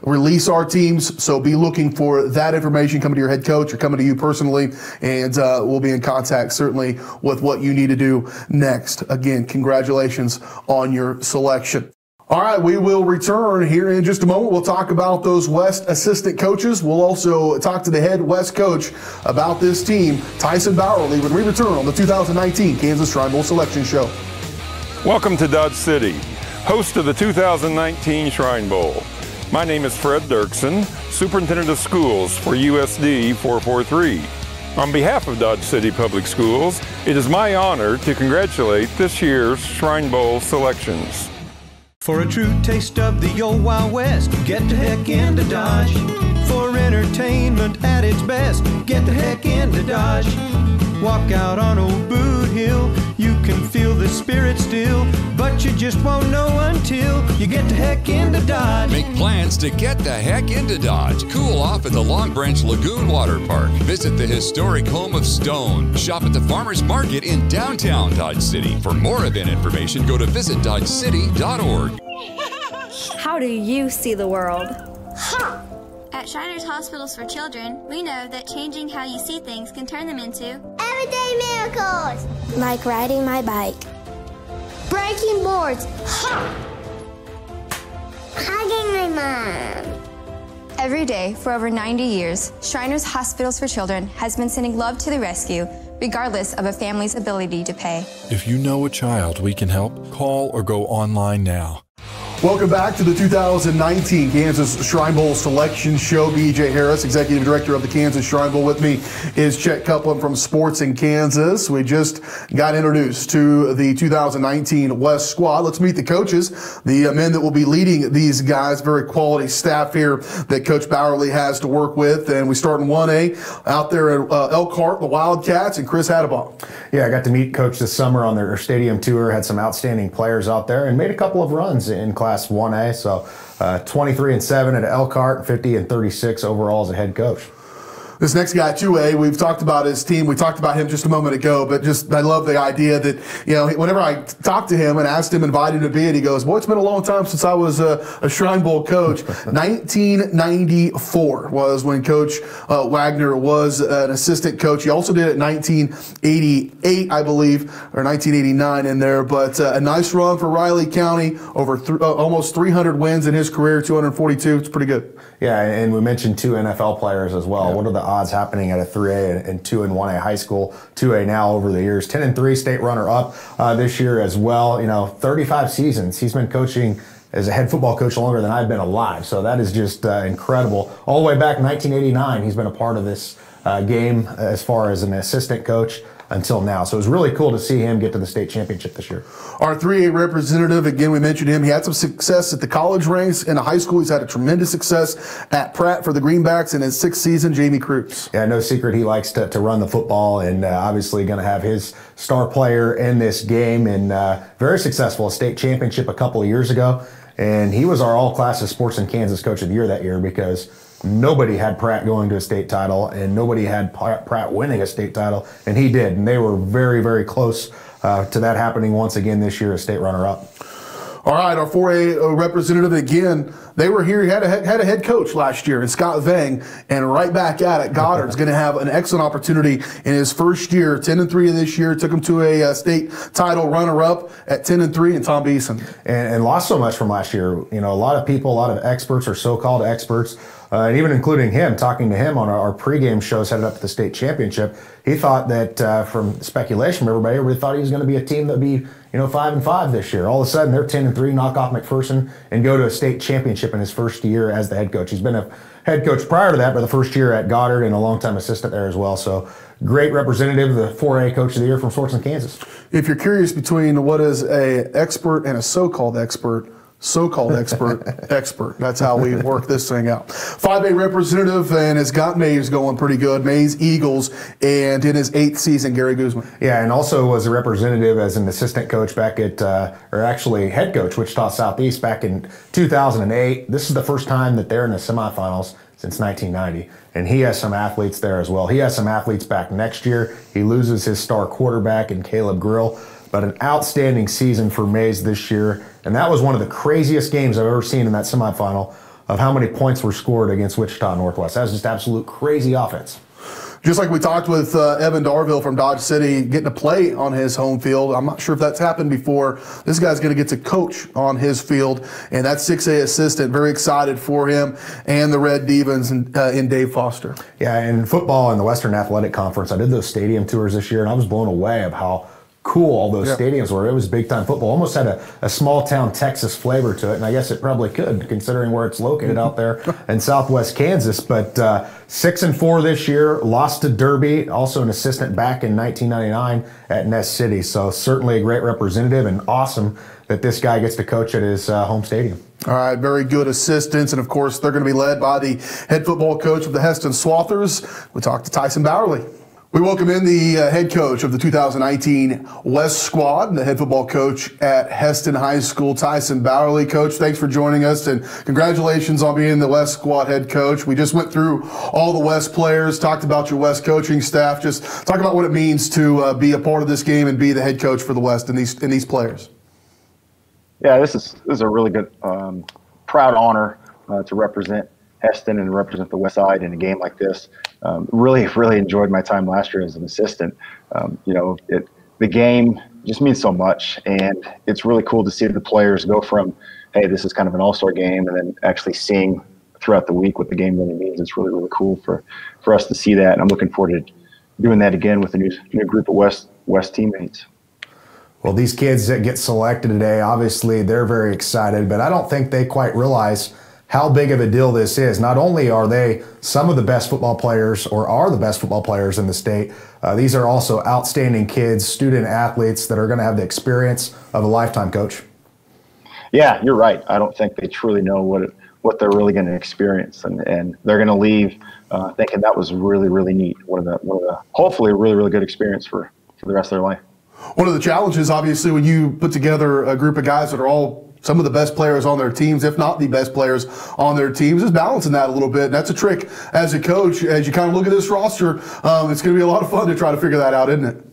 release our teams, so be looking for that information coming to your head coach or coming to you personally, and we'll be in contact certainly with what you need to do next. Again, congratulations on your selection. All right, we will return here in just a moment. We'll talk about those West assistant coaches. We'll also talk to the head West coach about this team, Tyson Bowerly, when we return on the 2019 Kansas Shrine Bowl Selection Show. Welcome to Dodge City, host of the 2019 Shrine Bowl. My name is Fred Dirksen, Superintendent of Schools for USD 443. On behalf of Dodge City Public Schools, it is my honor to congratulate this year's Shrine Bowl selections. For a true taste of the old Wild West, get the heck into Dodge. For entertainment at its best, get the heck into Dodge. Walk out on old Boot Hill, you can feel the spirit still, but you just won't know until you get the heck into Dodge. Make plans to get the heck into Dodge. Cool off at the Long Branch Lagoon Water Park. Visit the historic home of Stone. Shop at the Farmers Market in downtown Dodge City. For more event information, go to visitdodgecity.org. How do you see the world? At Shriners Hospitals for Children, we know that changing how you see things can turn them into everyday miracles. Like riding my bike. Breaking boards. Hugging my mom. Every day for over 90 years, Shriners Hospitals for Children has been sending love to the rescue, regardless of a family's ability to pay. If you know a child we can help, call or go online now. Welcome back to the 2019 Kansas Shrine Bowl Selection Show. B.J. Harris, Executive Director of the Kansas Shrine Bowl. With me is Chet Copeland from Sports in Kansas. We just got introduced to the 2019 West squad. Let's meet the coaches, the men that will be leading these guys. Very quality staff here that Coach Bowerly has to work with. And we start in 1A out there at Elkhart, the Wildcats, and Chris Hadabaugh. Yeah, I got to meet Coach this summer on their stadium tour. Had some outstanding players out there and made a couple of runs in Class 1A, so 23-7 at Elkhart, 50-36 overall as a head coach. This next guy, 2A, we've talked about his team. We talked about him just a moment ago, but I love the idea that, whenever I talked to him and asked him, invited him to be it, he goes, boy, it's been a long time since I was a Shrine Bowl coach. 1994 was when Coach Wagner was an assistant coach. He also did it in 1988, I believe, or 1989 in there, but a nice run for Riley County, over almost 300 wins in his career, 242. It's pretty good. Yeah, and we mentioned 2 NFL players as well. Yeah. What are the odds happening at a 3A and 2 and 1A high school, 2A now over the years? 10-3 state runner-up this year as well. 35 seasons. He's been coaching as a head football coach longer than I've been alive. So that is just incredible. All the way back in 1989, he's been a part of this game as far as an assistant coach until now. So it was really cool to see him get to the state championship this year. Our 3A representative, again, we mentioned him. He had some success at the college ranks. In high school, he's had a tremendous success at Pratt for the Greenbacks in his 6th season, Jamie Cruz. Yeah, no secret he likes to run the football, and obviously going to have his star player in this game, and very successful state championship a couple of years ago. And he was our all-classes Sports in Kansas Coach of the Year that year, because nobody had Pratt going to a state title, and nobody had Pratt winning a state title, and he did. And they were very, very close to that happening once again this year as state runner-up. All right, our 4A representative again. They were here. He had a head coach last year in Scott Vang, and right back at it. Goddard's going to have an excellent opportunity in his first year, 10-3 this year. Took him to a state title runner-up at 10-3, and Tom Beeson. And lost so much from last year. A lot of people, a lot of experts or so-called experts, and even including him, talking to him on our pregame shows headed up to the state championship, he thought that from speculation from everybody thought he was going to be a team that would be 5-5 this year. All of a sudden, they're 10-3, knock off McPherson, and go to a state championship in his first year as the head coach. He's been a head coach prior to that, but the first year at Goddard, and a longtime assistant there as well. So great representative, the 4A Coach of the Year from Sports in Kansas. If you're curious between what is a expert and a so-called expert, expert. That's how we work this thing out. 5A representative, and has got Mays going pretty good. Mays Eagles, and in his 8th season, Gary Guzman. Yeah, and also was a representative as an assistant coach back at, or actually head coach, Wichita Southeast back in 2008. This is the first time that they're in the semifinals since 1990. And he has some athletes there as well. He has some athletes back next year. He loses his star quarterback in Caleb Grill. But an outstanding season for Mays this year. And that was one of the craziest games I've ever seen in that semifinal, of how many points were scored against Wichita Northwest. That was just absolute crazy offense. Just like we talked with Evan Darville from Dodge City, getting to play on his home field. I'm not sure if that's happened before. This guy's going to get to coach on his field, and that 6A assistant, very excited for him and the Red Devons in Dave Foster. Yeah, in football in the Western Athletic Conference, I did those stadium tours this year, and I was blown away of how cool all those stadiums were. It was big-time football. Almost had a small-town Texas flavor to it, and I guess it probably could, considering where it's located out there in southwest Kansas. But 6-4 this year, lost to Derby, also an assistant back in 1999 at Ness City. So certainly a great representative, and awesome that this guy gets to coach at his home stadium. All right, very good assistants, and of course they're going to be led by the head football coach of the Heston Swathers. We talked to Tyson Bowerly. We welcome in the head coach of the 2019 West Squad and the head football coach at Heston High School, Tyson Bowerly. Coach, thanks for joining us, and congratulations on being the West Squad head coach. We just went through all the West players, talked about your West coaching staff. Just talk about what it means to be a part of this game and be the head coach for the West and these players. Yeah, this is a really good, proud honor to represent Heston and represent the West Side in a game like this. Really enjoyed my time last year as an assistant. The game just means so much, and it's really cool to see the players go from, hey, this is kind of an all-star game, and then actually seeing throughout the week what the game really means. It's really cool for us to see that, and I'm looking forward to doing that again with a new group of West teammates. Well, these kids that get selected today, obviously they're very excited, but I don't think they quite realize how big of a deal this is. Not only are they some of the best football players, or are the best football players in the state, these are also outstanding kids, student athletes that are going to have the experience of a lifetime, Coach. Yeah, you're right. I don't think they truly know what they're really going to experience, and they're going to leave thinking that was really neat. One of the hopefully a really good experience for the rest of their life. One of the challenges, obviously, when you put together a group of guys that are all some of the best players on their teams, if not the best players on their teams, is balancing that a little bit. And that's a trick as a coach. As you kind of look at this roster, it's going to be a lot of fun to try to figure that out, isn't it?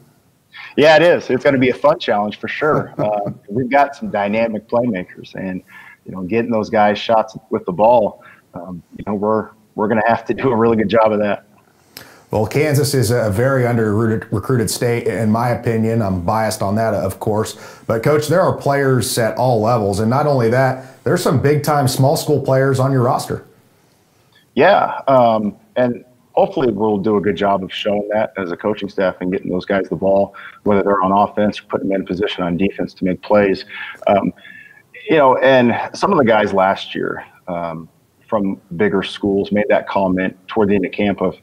Yeah, it is. It's going to be a fun challenge for sure. We've got some dynamic playmakers, and getting those guys shots with the ball, we're going to have to do a really good job of that. Well, Kansas is a very under-recruited state, in my opinion. I'm biased on that, of course. But, Coach, there are players at all levels. And not only that, there's some big-time small school players on your roster. Yeah, and hopefully we'll do a good job of showing that as a coaching staff and getting those guys the ball, whether they're on offense or putting them in position on defense to make plays. And some of the guys last year from bigger schools made that comment toward the end of camp of,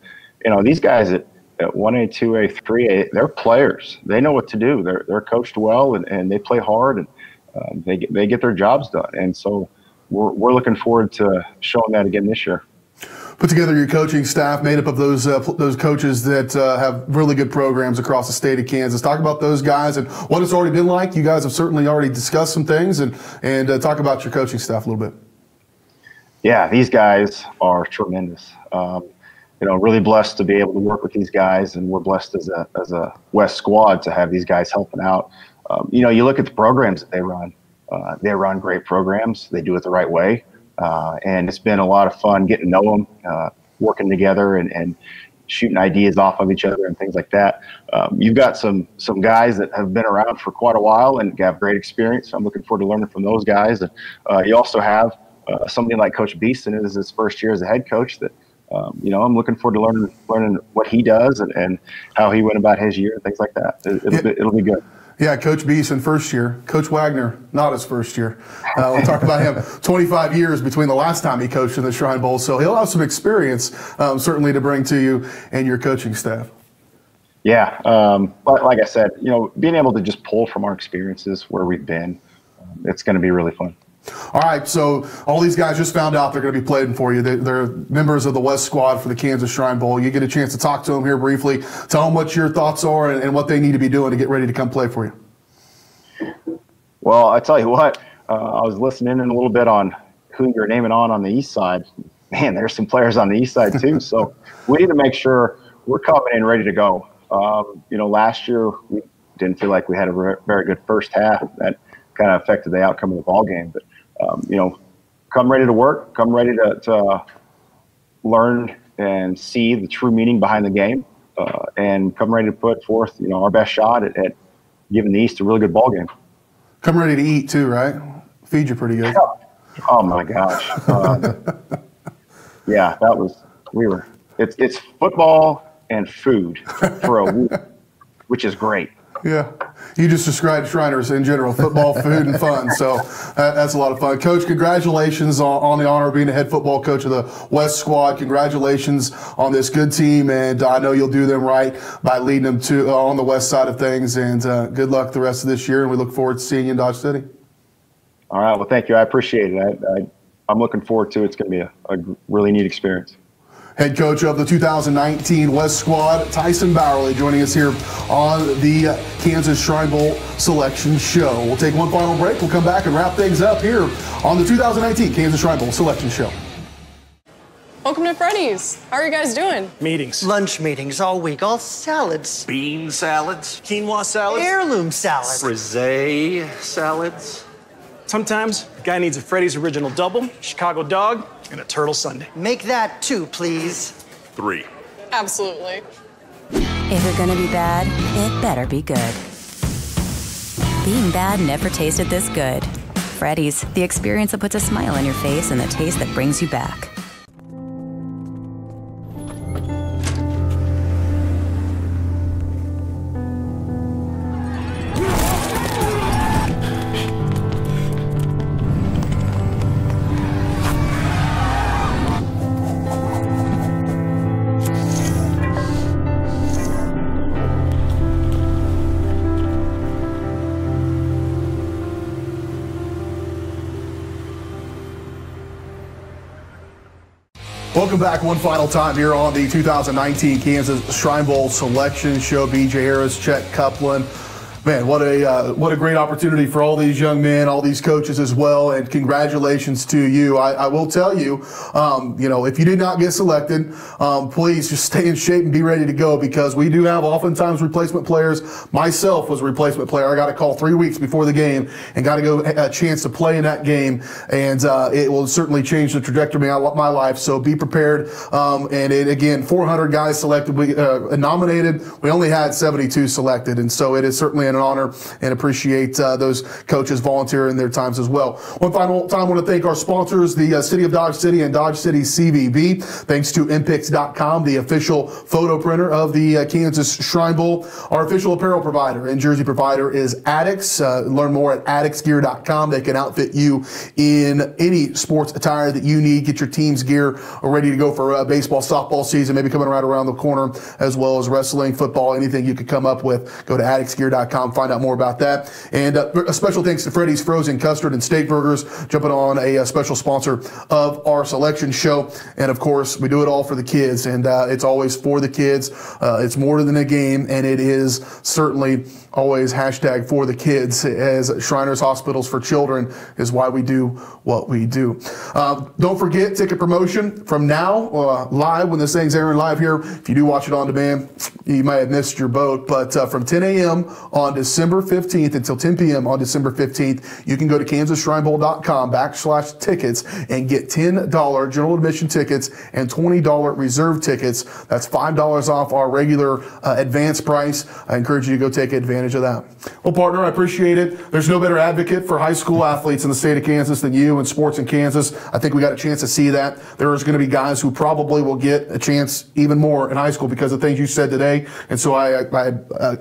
these guys at 1A, 2A, 3A, they're players. They know what to do. They're coached well, and they play hard, and they get their jobs done. And so we're looking forward to showing that again this year. Put together your coaching staff made up of those coaches that have really good programs across the state of Kansas. Talk about those guys and what it's already been like. You guys have certainly already discussed some things, and talk about your coaching staff a little bit. Yeah, these guys are tremendous. Really blessed to be able to work with these guys, and we're blessed as a West squad to have these guys helping out. You look at the programs that they run. They run great programs. They do it the right way, and it's been a lot of fun getting to know them, working together, and shooting ideas off of each other and things like that. You've got some guys that have been around for quite a while and have great experience. I'm looking forward to learning from those guys. And you also have somebody like Coach Beeson. It is his first year as a head coach that. I'm looking forward to learning what he does and how he went about his year and things like that. It'll be good. Yeah, Coach Beeson, first year. Coach Wagner, not his first year. We'll talk about him. 25 years between the last time he coached in the Shrine Bowl, so he'll have some experience certainly to bring to you and your coaching staff. Yeah, but like I said, being able to just pull from our experiences where we've been, it's going to be really fun. All right, so all these guys just found out they're going to be playing for you. They're members of the West squad for the Kansas Shrine Bowl. You get a chance to talk to them here briefly. Tell them what your thoughts are and what they need to be doing to get ready to come play for you. Well, I tell you what, I was listening in a little bit on who you're naming on the east side. Man, there's some players on the east side too. So we need to make sure we're coming in ready to go. Last year we didn't feel like we had a very good first half. That kind of affected the outcome of the ball game. But come ready to work, come ready to learn and see the true meaning behind the game, and come ready to put forth, our best shot at giving the East a really good ball game. Come ready to eat too, right? Feed you pretty good. Oh my gosh. Yeah, it's football and food for a week, which is great. Yeah, you just described Shriners in general, football, food, and fun. So that's a lot of fun. Coach, congratulations on the honor of being the head football coach of the West squad. Congratulations on this good team, and I know you'll do them right by leading them to on the west side of things. And good luck the rest of this year, and we look forward to seeing you in Dodge City. All right, well, thank you. I appreciate it. I'm looking forward to it. It's going to be a really neat experience. Head coach of the 2019 West squad, Tyson Bowerly, joining us here on the Kansas Shrine Bowl Selection Show. We'll take one final break. We'll come back and wrap things up here on the 2019 Kansas Shrine Bowl Selection Show. Welcome to Freddy's. How are you guys doing? Meetings. Lunch meetings all week. All salads. Bean salads. Quinoa salads. Heirloom salads. Frisee salads. Sometimes a guy needs a Freddy's Original Double, Chicago Dog, and a Turtle Sundae. Make that 2, please. 3. Absolutely. If you're gonna be bad, it better be good. Being bad never tasted this good. Freddy's, the experience that puts a smile on your face and the taste that brings you back. Welcome back one final time here on the 2019 Kansas Shrine Bowl Selection Show. BJ Harris, Chet Copeland. Man, what a great opportunity for all these young men, all these coaches as well, and congratulations to you. I will tell you, if you did not get selected, please just stay in shape and be ready to go, because we do have oftentimes replacement players. Myself was a replacement player. I got a call 3 weeks before the game and got to go a chance to play in that game, and it will certainly change the trajectory of my life. So be prepared. Again, 400 guys selected, nominated. We only had 72 selected, and so it is certainly an honor, and appreciate those coaches volunteering their times as well. One final time, I want to thank our sponsors, the City of Dodge City and Dodge City CVB. Thanks to MPix.com, the official photo printer of the Kansas Shrine Bowl. Our official apparel provider and jersey provider is Addicts. Learn more at addictsgear.com. They can outfit you in any sports attire that you need. Get your team's gear ready to go for baseball, softball season, maybe coming around the corner, as well as wrestling, football, anything you could come up with. Go to addictsgear.com. Find out more about that. And a special thanks to Freddy's Frozen Custard and Steak Burgers, jumping on a special sponsor of our selection show. And of course, we do it all for the kids, and it's always for the kids. It's more than a game, and it is certainly always hashtag for the kids, as Shriners Hospitals for Children is why we do what we do. Don't forget, ticket promotion from now, live, when this thing's airing live here. If you do watch it on demand, you might have missed your boat, but from 10 a.m. on December 15th until 10 p.m. on December 15th, you can go to kansasshrinebowl.com/tickets and get $10 general admission tickets and $20 reserve tickets. That's $5 off our regular advance price. I encourage you to go take advantage of that. Well, partner, I appreciate it. There's no better advocate for high school athletes in the state of Kansas than you and sports in Kansas. I think we got a chance to see that. There's going to be guys who probably will get a chance even more in high school because of things you said today. And so I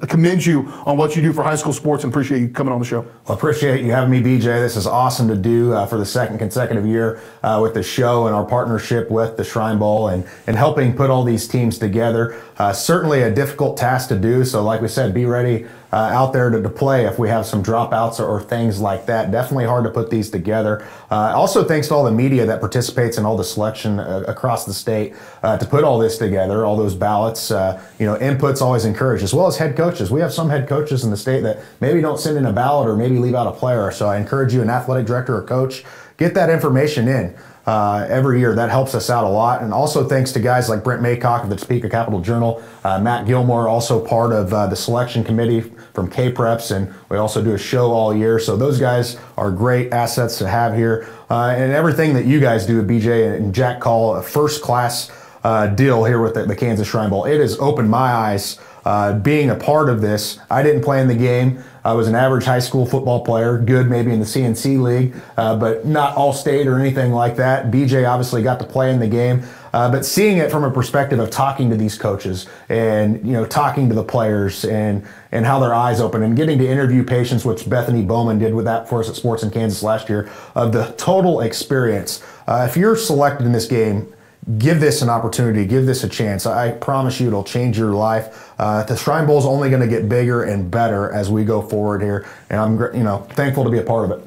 commend you on what you do for high school sports, and appreciate you coming on the show. Well, appreciate you having me, BJ. This is awesome to do for the second consecutive year with the show and our partnership with the Shrine Bowl and helping put all these teams together. Certainly a difficult task to do. So like we said, be ready out there to play if we have some dropouts or things like that. Definitely hard to put these together. Also, thanks to all the media that participates in all the selection across the state to put all this together, all those ballots. Input's always encouraged, as well as head coaches. We have some head coaches in the state that maybe don't send in a ballot or maybe leave out a player. So I encourage you, an athletic director or coach, get that information in. Every year. That helps us out a lot. And also thanks to guys like Brent Maycock of the Topeka Capital Journal, Matt Gilmore, also part of the selection committee from K-Preps, and we also do a show all year. So those guys are great assets to have here. And everything that you guys do at BJ and Jack call a first-class deal here with the Kansas Shrine Bowl. It has opened my eyes being a part of this. I didn't play in the game. I was an average high school football player, good maybe in the CNC league, but not all state or anything like that. BJ obviously got to play in the game, but seeing it from a perspective of talking to these coaches and talking to the players and how their eyes open and getting to interview patients, which Bethany Bowman did with that for us at Sports in Kansas last year, of the total experience. If you're selected in this game, give this an opportunity, give this a chance. I promise you it'll change your life. The Shrine Bowl is only going to get bigger and better as we go forward here, and I'm thankful to be a part of it.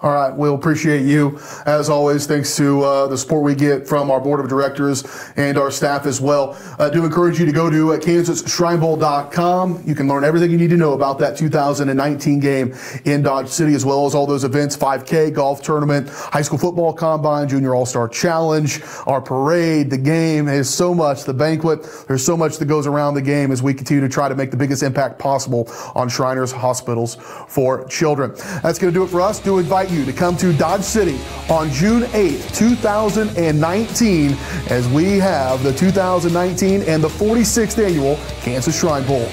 All right, we'll appreciate you. As always, thanks to the support we get from our board of directors and our staff as well. I do encourage you to go to kansasshrinebowl.com. You can learn everything you need to know about that 2019 game in Dodge City, as well as all those events, 5K, golf tournament, high school football combine, junior all-star challenge, our parade, the game. There's so much, the banquet. There's so much that goes around the game as we continue to try to make the biggest impact possible on Shriners Hospitals for Children. That's going to do it for us. Do invite you to come to Dodge City on June 8th, 2019, as we have the 2019 and the 46th annual Kansas Shrine Bowl.